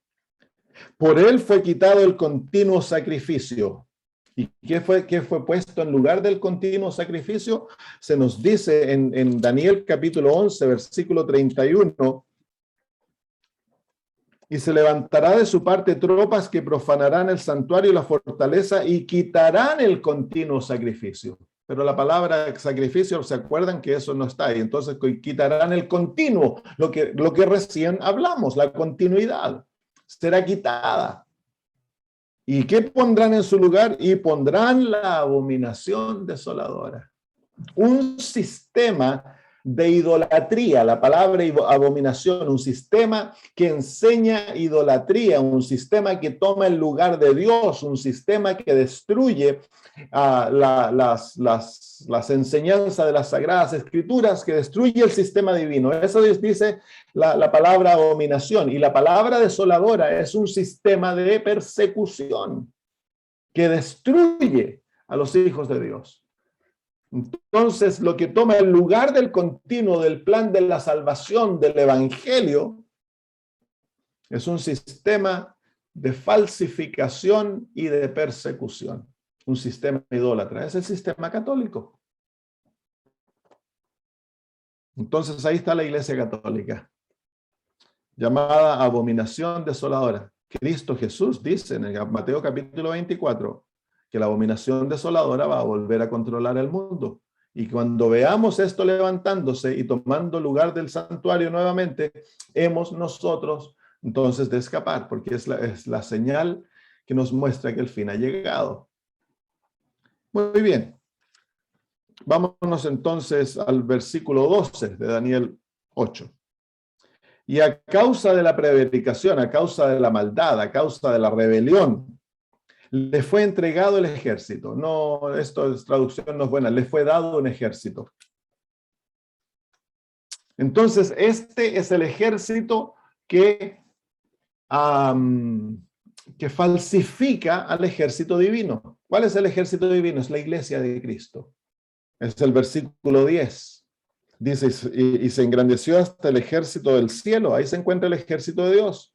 Por él fue quitado el continuo sacrificio. ¿Y qué fue puesto en lugar del continuo sacrificio? Se nos dice en Daniel capítulo 11, versículo 31, y se levantará de su parte tropas que profanarán el santuario y la fortaleza y quitarán el continuo sacrificio. Pero la palabra sacrificio, ¿se acuerdan que eso no está ahí? Entonces quitarán el continuo, lo que recién hablamos, la continuidad, será quitada. ¿Y qué pondrán en su lugar? Y pondrán la abominación desoladora. Un sistema de idolatría, la palabra abominación, un sistema que enseña idolatría, un sistema que toma el lugar de Dios, un sistema que destruye las enseñanzas de las Sagradas Escrituras, que destruye el sistema divino. Eso dice la palabra abominación. Y la palabra desoladora es un sistema de persecución que destruye a los hijos de Dios. Entonces, lo que toma el lugar del continuo del plan de la salvación del Evangelio es un sistema de falsificación y de persecución. Un sistema idólatra. Es el sistema católico. Entonces, ahí está la Iglesia Católica, llamada abominación desoladora. Cristo Jesús dice en el Mateo capítulo 24 que la abominación desoladora va a volver a controlar el mundo. Y cuando veamos esto levantándose y tomando lugar del santuario nuevamente, hemos nosotros entonces de escapar, porque es la señal que nos muestra que el fin ha llegado. Muy bien. Vámonos entonces al versículo 12 de Daniel 8. Y a causa de la prevaricación, a causa de la maldad, a causa de la rebelión, le fue entregado el ejército. No, esto es traducción no es buena. Le fue dado un ejército. Entonces, este es el ejército que falsifica al ejército divino. ¿Cuál es el ejército divino? Es la iglesia de Cristo. Es el versículo 10. Dice, y se engrandeció hasta el ejército del cielo. Ahí se encuentra el ejército de Dios.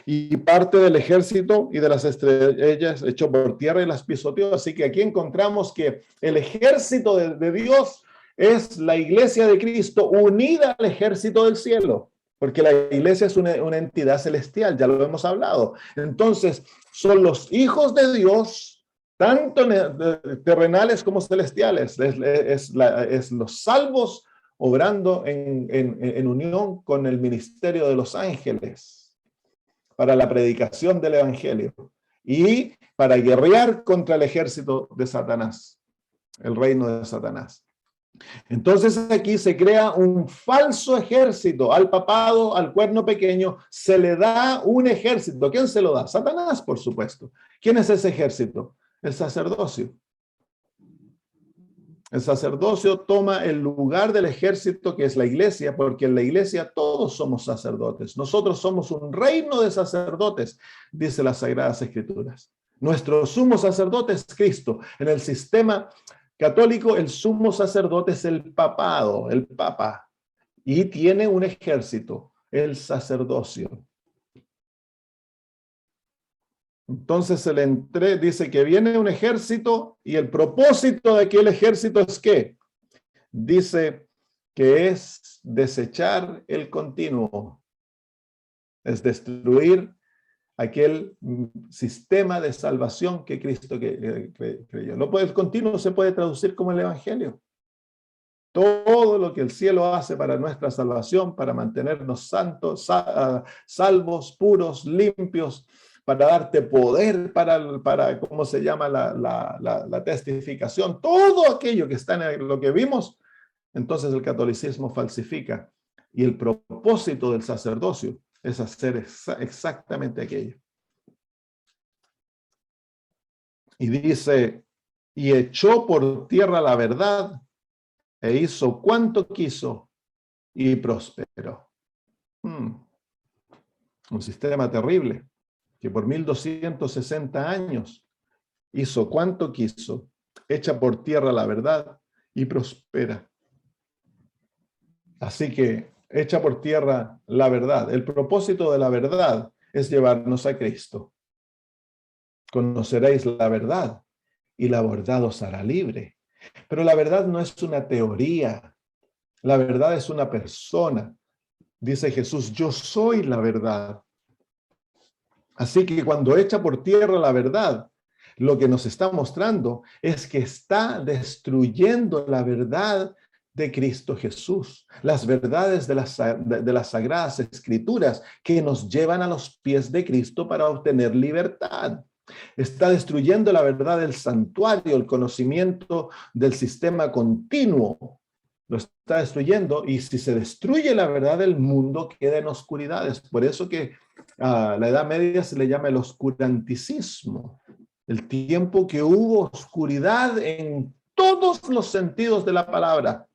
Y parte del ejército y de las estrellas echó por tierra y las pisoteó. Así que aquí encontramos que el ejército de Dios es la iglesia de Cristo unida al ejército del cielo. Porque la iglesia es una entidad celestial, ya lo hemos hablado. Entonces, son los hijos de Dios, tanto terrenales como celestiales. Es los salvos obrando en unión con el ministerio de los ángeles para la predicación del evangelio y para guerrear contra el ejército de Satanás, el reino de Satanás. Entonces aquí se crea un falso ejército. Al papado, al cuerno pequeño, se le da un ejército. ¿Quién se lo da? Satanás, por supuesto. ¿Quién es ese ejército? El sacerdocio. El sacerdocio toma el lugar del ejército que es la iglesia, porque en la iglesia todos somos sacerdotes. Nosotros somos un reino de sacerdotes, dice las Sagradas Escrituras. Nuestro sumo sacerdote es Cristo. En el sistema católico, el sumo sacerdote es el papado, el papa, y tiene un ejército, el sacerdocio. Entonces dice que viene un ejército y el propósito de aquel ejército es ¿qué? Dice que es desechar el continuo, es destruir aquel sistema de salvación que Cristo creyó. El continuo se puede traducir como el evangelio. Todo lo que el cielo hace para nuestra salvación, para mantenernos santos, salvos, puros, limpios, para darte poder, para ¿cómo se llama? La testificación, todo aquello que está en lo que vimos, entonces el catolicismo falsifica. Y el propósito del sacerdocio es hacer exactamente aquello. Y dice, y echó por tierra la verdad, e hizo cuanto quiso, y prosperó. Un sistema terrible, que por 1260 años hizo cuanto quiso, echa por tierra la verdad y prospera. Así que echa por tierra la verdad. El propósito de la verdad es llevarnos a Cristo. Conoceréis la verdad y la verdad os hará libre. Pero la verdad no es una teoría. La verdad es una persona. Dice Jesús, yo soy la verdad. Así que cuando echa por tierra la verdad, lo que nos está mostrando es que está destruyendo la verdad de Cristo Jesús, las verdades de las Sagradas Escrituras que nos llevan a los pies de Cristo para obtener libertad. Está destruyendo la verdad del santuario, el conocimiento del sistema continuo. Lo está destruyendo, y si se destruye la verdad del mundo, queda en oscuridades. Por eso que a la Edad Media se le llama el oscuranticismo, el tiempo que hubo oscuridad en todos los sentidos de la palabra.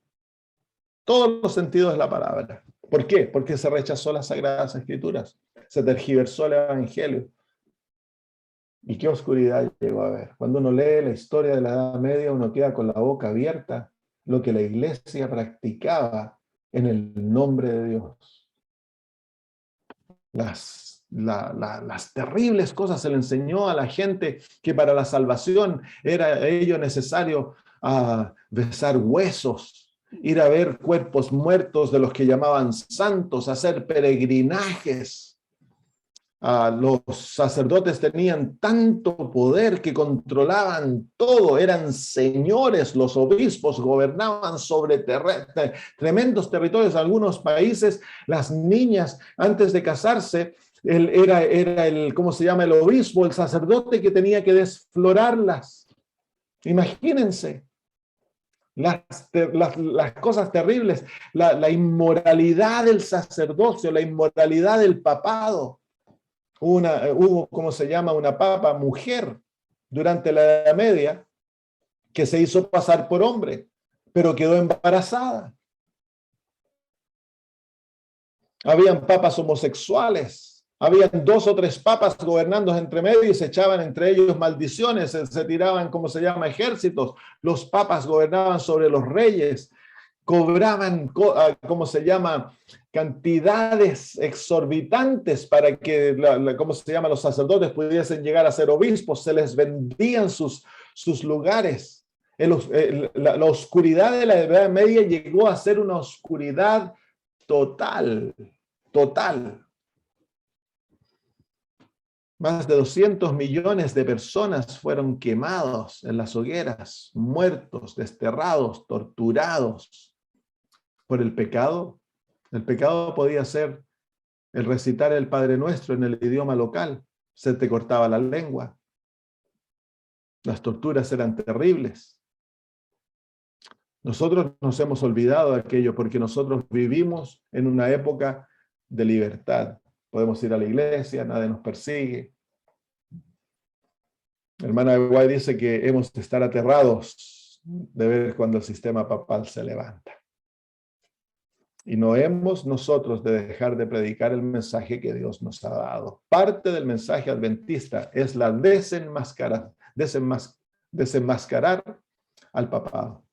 Todos los sentidos de la palabra. ¿Por qué? Porque se rechazó las Sagradas Escrituras, se tergiversó el Evangelio. ¿Y qué oscuridad llegó a haber? Cuando uno lee la historia de la Edad Media, uno queda con la boca abierta, lo que la iglesia practicaba en el nombre de Dios. Las terribles cosas se le enseñó a la gente, que para la salvación era ello necesario besar huesos, ir a ver cuerpos muertos de los que llamaban santos, hacer peregrinajes. Los sacerdotes tenían tanto poder que controlaban todo, eran señores, los obispos gobernaban sobre tremendos territorios. En algunos países, las niñas, antes de casarse, era el, ¿cómo se llama? El obispo, el sacerdote que tenía que desflorarlas. Imagínense las cosas terribles, la inmoralidad del sacerdocio, la inmoralidad del papado. Hubo, ¿cómo se llama? Una papa mujer durante la Edad Media que se hizo pasar por hombre, pero quedó embarazada. Habían papas homosexuales, habían 2 o 3 papas gobernando entre medio y se echaban entre ellos maldiciones, se tiraban, ¿cómo se llama?, ejércitos. Los papas gobernaban sobre los reyes, cobraban, ¿cómo se llama?, cantidades exorbitantes para que, ¿cómo se llama?, los sacerdotes pudiesen llegar a ser obispos. Se les vendían sus lugares. La oscuridad de la Edad Media llegó a ser una oscuridad total. Más de 200 millones de personas fueron quemados en las hogueras, muertos, desterrados, torturados por el pecado. El pecado podía ser el recitar el Padre Nuestro en el idioma local. Se te cortaba la lengua. Las torturas eran terribles. Nosotros nos hemos olvidado de aquello porque nosotros vivimos en una época de libertad. Podemos ir a la iglesia, nadie nos persigue. La hermana Guay dice que hemos de estar aterrados de ver cuando el sistema papal se levanta. Y no hemos nosotros de dejar de predicar el mensaje que Dios nos ha dado. Parte del mensaje adventista es la desenmascarar al papado.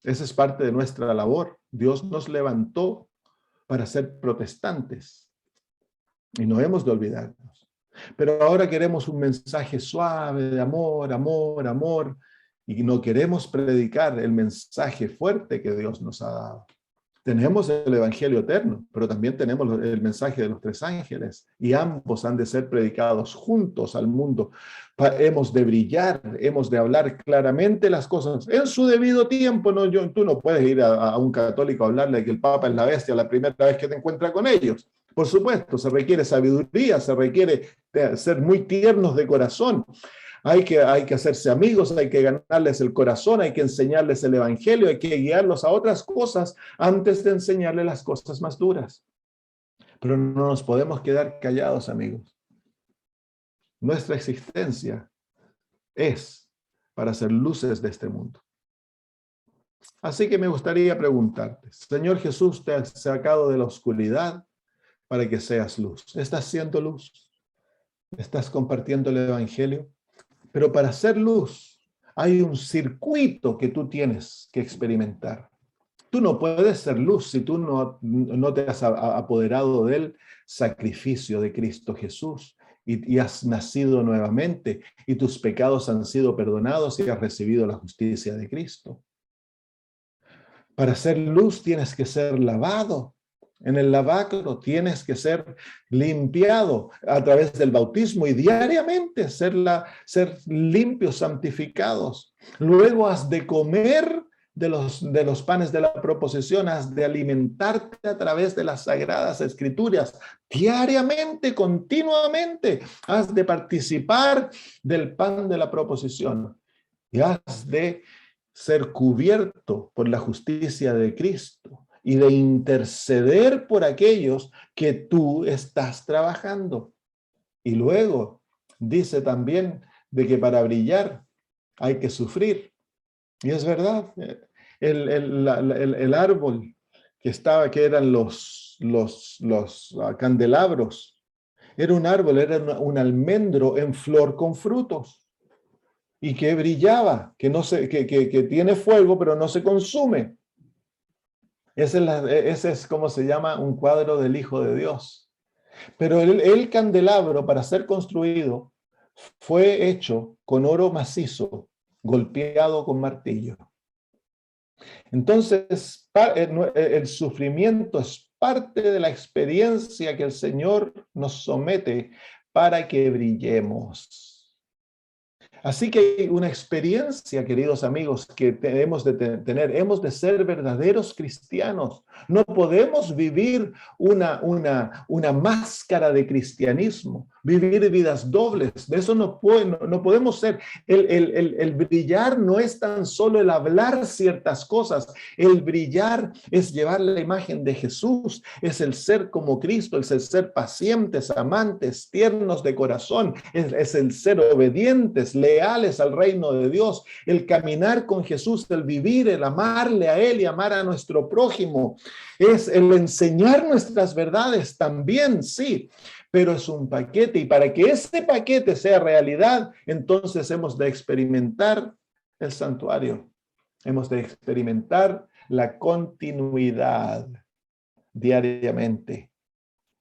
Esa es parte de nuestra labor. Dios nos levantó para ser protestantes y no hemos de olvidarnos. Pero ahora queremos un mensaje suave de amor, amor, amor, y no queremos predicar el mensaje fuerte que Dios nos ha dado. Tenemos el Evangelio eterno, pero también tenemos el mensaje de los 3 ángeles, y ambos han de ser predicados juntos al mundo. Hemos de brillar, hemos de hablar claramente las cosas en su debido tiempo. Tú no puedes ir a un católico a hablarle que el Papa es la bestia la primera vez que te encuentras con ellos. Por supuesto, se requiere sabiduría, se requiere ser muy tiernos de corazón. Hay que hacerse amigos, hay que ganarles el corazón, hay que enseñarles el evangelio, hay que guiarlos a otras cosas antes de enseñarles las cosas más duras. Pero no nos podemos quedar callados, amigos. Nuestra existencia es para ser luces de este mundo. Así que me gustaría preguntarte, Señor Jesús, te has sacado de la oscuridad para que seas luz. ¿Estás siendo luz? ¿Estás compartiendo el evangelio? Pero para ser luz hay un circuito que tú tienes que experimentar. Tú no puedes ser luz si tú no te has apoderado del sacrificio de Cristo Jesús y has nacido nuevamente y tus pecados han sido perdonados y has recibido la justicia de Cristo. Para ser luz tienes que ser lavado. En el lavacro tienes que ser limpiado a través del bautismo y diariamente ser limpios, santificados. Luego has de comer de los panes de la proposición, has de alimentarte a través de las sagradas escrituras. Diariamente, continuamente, has de participar del pan de la proposición y has de ser cubierto por la justicia de Cristo y de interceder por aquellos que tú estás trabajando. Y luego dice también de que para brillar hay que sufrir. Y es verdad, el árbol que eran los candelabros, Era un árbol, era un almendro en flor con frutos. Y que brillaba, que tiene fuego, pero no se consume. Ese es como se llama un cuadro del Hijo de Dios. Pero el candelabro para ser construido fue hecho con oro macizo, golpeado con martillo. Entonces, el sufrimiento es parte de la experiencia que el Señor nos somete para que brillemos. Así que hay una experiencia, queridos amigos, que debemos de tener. Hemos de ser verdaderos cristianos. No podemos vivir una máscara de cristianismo, vivir vidas dobles. De eso no podemos ser. El brillar no es tan solo el hablar ciertas cosas. El brillar es llevar la imagen de Jesús, es el ser como Cristo, es el ser pacientes, amantes, tiernos de corazón, es el ser obedientes, leales al reino de Dios, el caminar con Jesús, el vivir, el amarle a Él y amar a nuestro prójimo, es el enseñar nuestras verdades también, sí, pero es un paquete, y para que ese paquete sea realidad, entonces hemos de experimentar el santuario, hemos de experimentar la continuidad diariamente.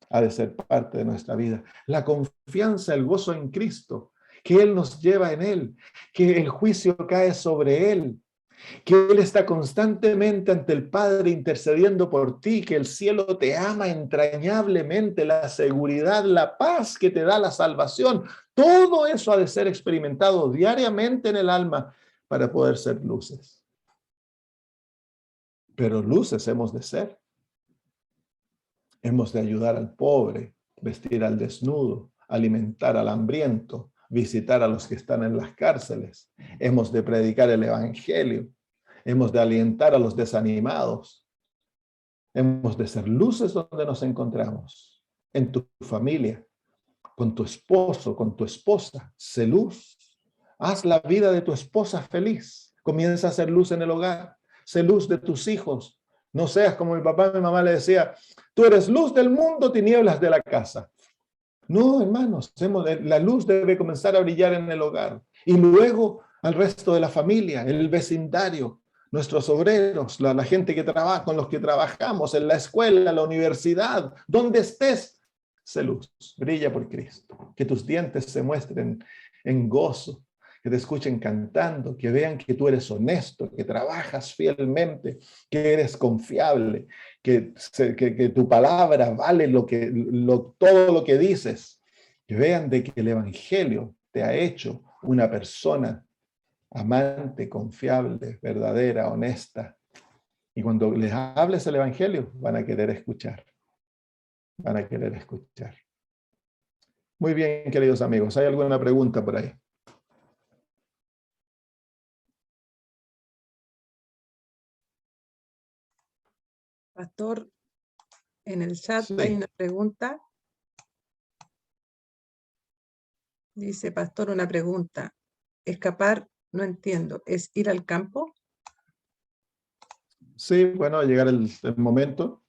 Ha de ser parte de nuestra vida. La confianza, el gozo en Cristo, que Él nos lleva en Él, que el juicio cae sobre Él, que Él está constantemente ante el Padre intercediendo por ti, que el cielo te ama entrañablemente, la seguridad, la paz que te da la salvación. Todo eso ha de ser experimentado diariamente en el alma para poder ser luces. Pero luces hemos de ser. Hemos de ayudar al pobre, vestir al desnudo, alimentar al hambriento, visitar a los que están en las cárceles. Hemos de predicar el evangelio. Hemos de alientar a los desanimados. Hemos de ser luces donde nos encontramos. En tu familia, con tu esposo, con tu esposa. Sé luz. Haz la vida de tu esposa feliz. Comienza a ser luz en el hogar. Sé luz de tus hijos. No seas como mi papá y mi mamá le decía, tú eres luz del mundo, tinieblas de la casa. No, hermanos, la luz debe comenzar a brillar en el hogar. Y luego al resto de la familia, el vecindario, nuestros obreros, la gente que trabaja, con los que trabajamos, en la escuela, la universidad, donde estés, sé luz, brilla por Cristo. Que tus dientes se muestren en gozo, que te escuchen cantando, que vean que tú eres honesto, que trabajas fielmente, que eres confiable, que tu palabra vale todo lo que dices, que vean de que el evangelio te ha hecho una persona amante, confiable, verdadera, honesta. Y cuando les hables el evangelio, van a querer escuchar. Van a querer escuchar. Muy bien, queridos amigos. ¿Hay alguna pregunta por ahí? Pastor, en el chat Sí. hay una pregunta. Dice, pastor, una pregunta. Escapar, no entiendo, ¿es ir al campo? Sí, bueno, va a llegar el momento.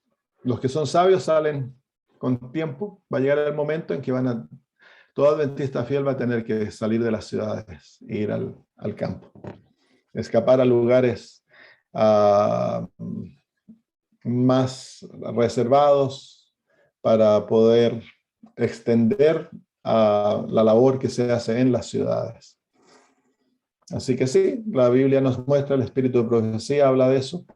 Los que son sabios salen con tiempo. Va a llegar el momento en que todo adventista fiel va a tener que salir de las ciudades e ir al campo. Escapar a lugares más reservados para poder extender la labor que se hace en las ciudades. Así que sí, la Biblia nos muestra, el espíritu de profecía habla de eso,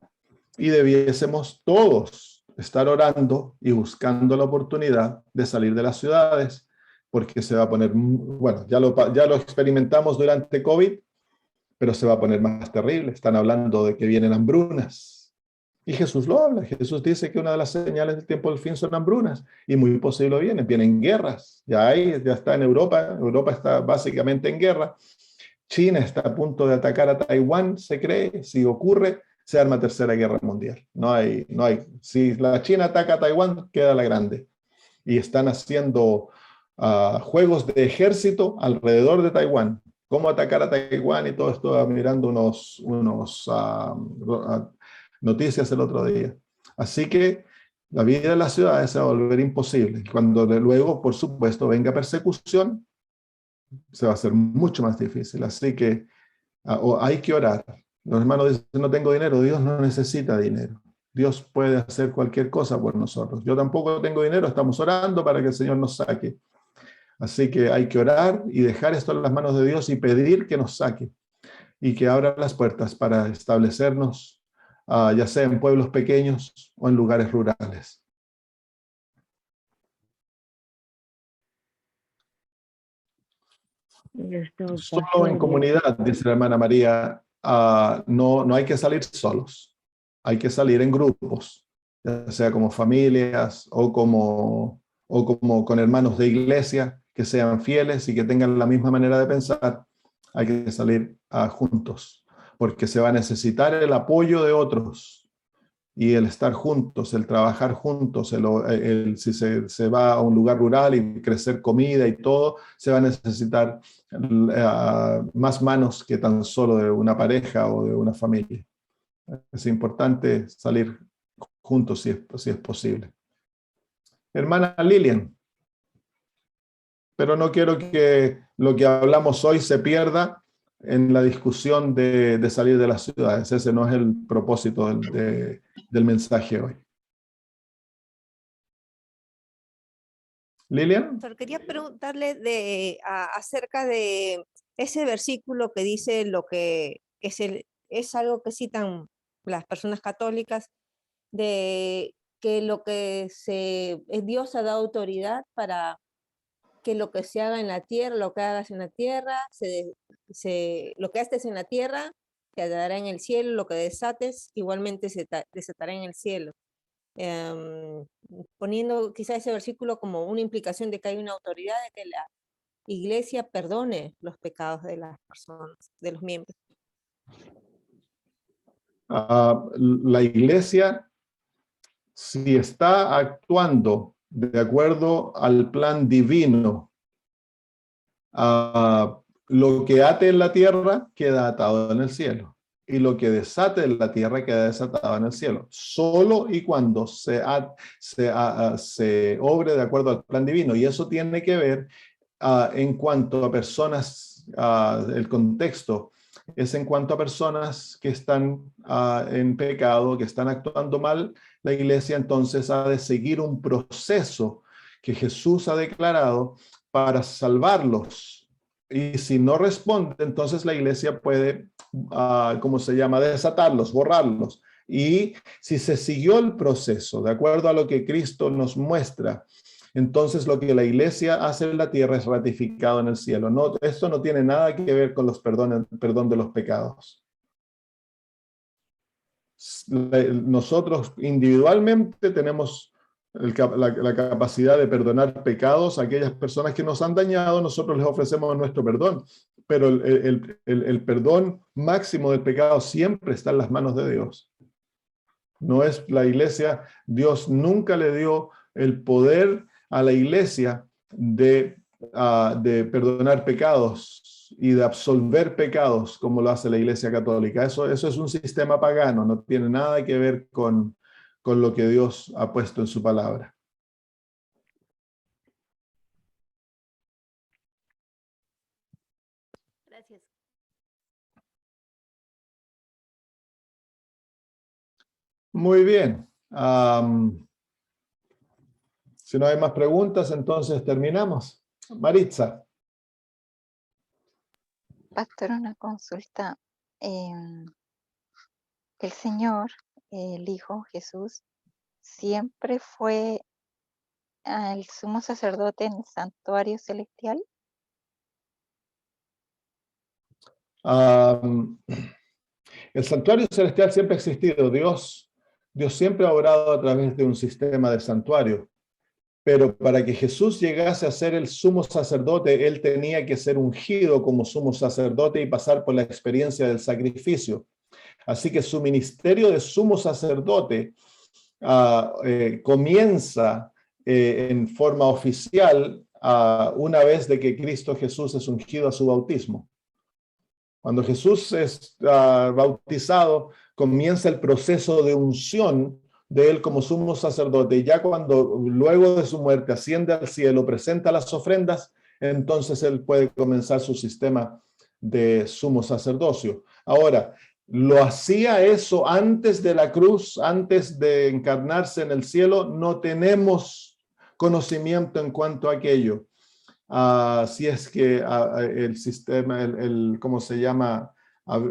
y debiésemos todos estar orando y buscando la oportunidad de salir de las ciudades, porque se va a poner, bueno, ya lo experimentamos durante COVID, pero se va a poner más terrible. Están hablando de que vienen hambrunas. Y Jesús lo habla. Jesús dice que una de las señales del tiempo del fin son hambrunas. Y muy posible vienen guerras. Ya está en Europa. Europa está básicamente en guerra. China está a punto de atacar a Taiwán, se cree. Si ocurre, se arma tercera guerra mundial. No hay. Si la China ataca a Taiwán, queda la grande. Y están haciendo juegos de ejército alrededor de Taiwán. Cómo atacar a Taiwán y todo esto, mirando unos noticias el otro día. Así que la vida en las ciudades se va a volver imposible. Cuando luego, por supuesto, venga persecución, se va a hacer mucho más difícil. Así que hay que orar. Los hermanos dicen, no tengo dinero. Dios no necesita dinero. Dios puede hacer cualquier cosa por nosotros. Yo tampoco tengo dinero, estamos orando para que el Señor nos saque. Así que hay que orar y dejar esto en las manos de Dios y pedir que nos saque y que abra las puertas para establecernos, ya sea en pueblos pequeños o en lugares rurales. Solo en comunidad, dice la hermana María, no hay que salir solos, hay que salir en grupos, ya sea como familias o como con hermanos de iglesia que sean fieles y que tengan la misma manera de pensar. Hay que salir juntos, porque se va a necesitar el apoyo de otros y el estar juntos, el trabajar juntos, si se va a un lugar rural y crecer comida y todo, se va a necesitar más manos que tan solo de una pareja o de una familia. Es importante salir juntos si es posible. Hermana Lilian, pero no quiero que lo que hablamos hoy se pierda en la discusión de salir de las ciudades. Ese no es el propósito del mensaje hoy. Lilian. Quería preguntarle acerca de ese versículo que dice lo que es algo que citan las personas católicas, de que Dios ha dado autoridad para que lo que se haga en la tierra, lo que hagas en la tierra, lo que haces en la tierra, te dará en el cielo, lo que desates, igualmente se desatará en el cielo. Poniendo quizá ese versículo como una implicación de que hay una autoridad de que la iglesia perdone los pecados de las personas, de los miembros. La iglesia, si está actuando de acuerdo al plan divino, lo que ate en la tierra queda atado en el cielo, y lo que desate en la tierra queda desatado en el cielo. Solo y cuando se obre de acuerdo al plan divino, y eso tiene que ver en cuanto a personas, el contexto es en cuanto a personas que están en pecado, que están actuando mal. La iglesia entonces ha de seguir un proceso que Jesús ha declarado para salvarlos. Y si no responde, entonces la iglesia puede, ¿cómo se llama?, desatarlos, borrarlos. Y si se siguió el proceso de acuerdo a lo que Cristo nos muestra, entonces lo que la iglesia hace en la tierra es ratificado en el cielo. No, esto no tiene nada que ver con perdón de los pecados. Nosotros individualmente tenemos la capacidad de perdonar pecados a aquellas personas que nos han dañado. Nosotros les ofrecemos nuestro perdón, pero el perdón máximo del pecado siempre está en las manos de Dios. No es la iglesia. Dios nunca le dio el poder a la iglesia de perdonar pecados y de absolver pecados como lo hace la iglesia católica. Eso es un sistema pagano, no tiene nada que ver con lo que Dios ha puesto en su palabra. Gracias. Muy bien. Si no hay más preguntas, entonces terminamos. Maritza. Pastor, una consulta. El Señor, el Hijo Jesús, siempre fue el sumo sacerdote en el santuario celestial. El santuario celestial siempre ha existido. Dios siempre ha obrado a través de un sistema de santuario. Pero para que Jesús llegase a ser el sumo sacerdote, él tenía que ser ungido como sumo sacerdote y pasar por la experiencia del sacrificio. Así que su ministerio de sumo sacerdote comienza en forma oficial una vez de que Cristo Jesús es ungido a su bautismo. Cuando Jesús es bautizado, comienza el proceso de unción de él como sumo sacerdote, y ya cuando luego de su muerte asciende al cielo, presenta las ofrendas, entonces él puede comenzar su sistema de sumo sacerdocio. Ahora, ¿lo hacía eso antes de la cruz, antes de encarnarse en el cielo? No tenemos conocimiento en cuanto a aquello. Si es que el sistema, ¿cómo se llama?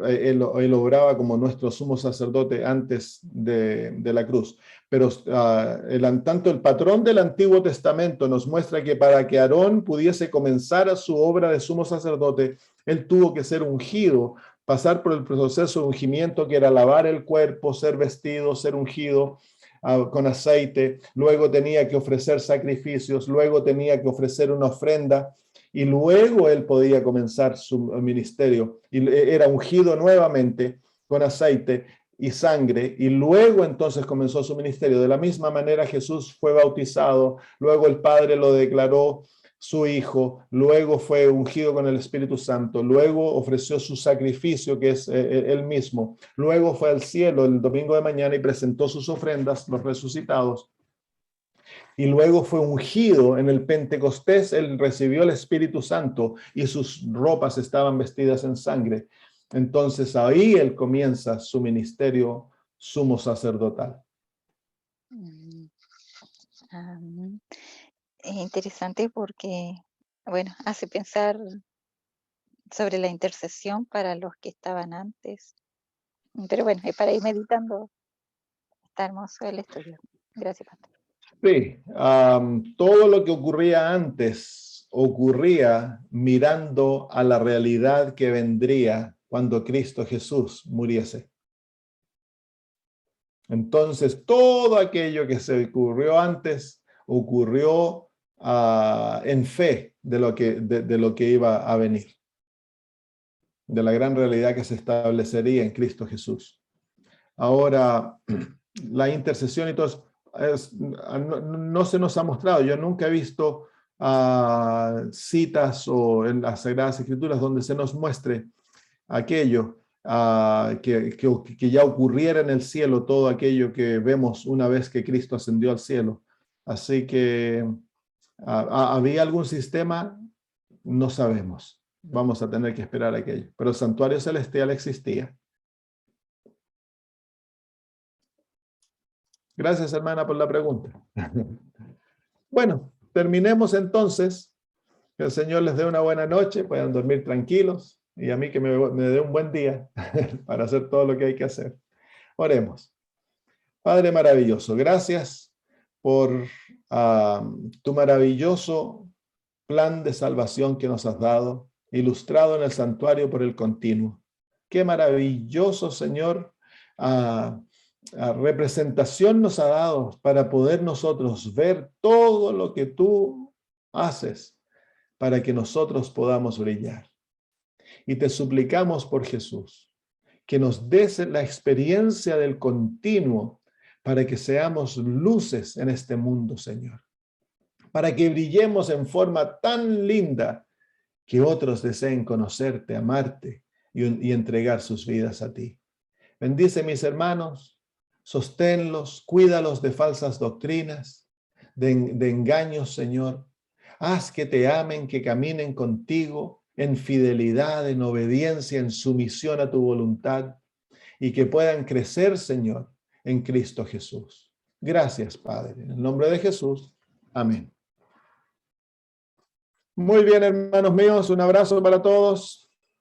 Él obraba como nuestro sumo sacerdote antes de la cruz. Pero tanto el patrón del Antiguo Testamento nos muestra que para que Aarón pudiese comenzar su obra de sumo sacerdote, él tuvo que ser ungido, pasar por el proceso de ungimiento, que era lavar el cuerpo, ser vestido, ser ungido con aceite, luego tenía que ofrecer sacrificios, luego tenía que ofrecer una ofrenda, y luego él podía comenzar su ministerio, y era ungido nuevamente con aceite y sangre, y luego entonces comenzó su ministerio. De la misma manera Jesús fue bautizado, luego el Padre lo declaró su hijo, luego fue ungido con el Espíritu Santo, luego ofreció su sacrificio, que es él mismo, luego fue al cielo el domingo de mañana y presentó sus ofrendas, los resucitados, y luego fue ungido en el Pentecostés. Él recibió el Espíritu Santo y sus ropas estaban vestidas en sangre. Entonces ahí él comienza su ministerio sumo sacerdotal. Es interesante porque, bueno, hace pensar sobre la intercesión para los que estaban antes. Pero bueno, es para ir meditando. Está hermoso el estudio. Gracias, pastor. Sí, todo lo que ocurría antes ocurría mirando a la realidad que vendría cuando Cristo Jesús muriese. Entonces, todo aquello que se ocurrió antes ocurrió en fe de lo que iba a venir, de la gran realidad que se establecería en Cristo Jesús. Ahora, la intercesión y todo eso, no se nos ha mostrado. Yo nunca he visto citas o en las Sagradas Escrituras donde se nos muestre aquello que ya ocurriera en el cielo, todo aquello que vemos una vez que Cristo ascendió al cielo. Así que, ¿había algún sistema? No sabemos. Vamos a tener que esperar aquello. Pero el santuario celestial existía. Gracias, hermana, por la pregunta. Bueno, terminemos entonces. Que el Señor les dé una buena noche, puedan dormir tranquilos, y a mí que me dé un buen día para hacer todo lo que hay que hacer. Oremos. Padre maravilloso, gracias por tu maravilloso plan de salvación que nos has dado, ilustrado en el santuario por el continuo. Qué maravilloso, Señor, representación nos ha dado para poder nosotros ver todo lo que tú haces para que nosotros podamos brillar. Y te suplicamos por Jesús, que nos des la experiencia del continuo para que seamos luces en este mundo, Señor. Para que brillemos en forma tan linda que otros deseen conocerte, amarte y entregar sus vidas a ti. Bendice mis hermanos, sosténlos, cuídalos de falsas doctrinas, de engaños, Señor. Haz que te amen, que caminen contigo en fidelidad, en obediencia, en sumisión a tu voluntad, y que puedan crecer, Señor, en Cristo Jesús. Gracias, Padre. En el nombre de Jesús. Amén. Muy bien, hermanos míos. Un abrazo para todos.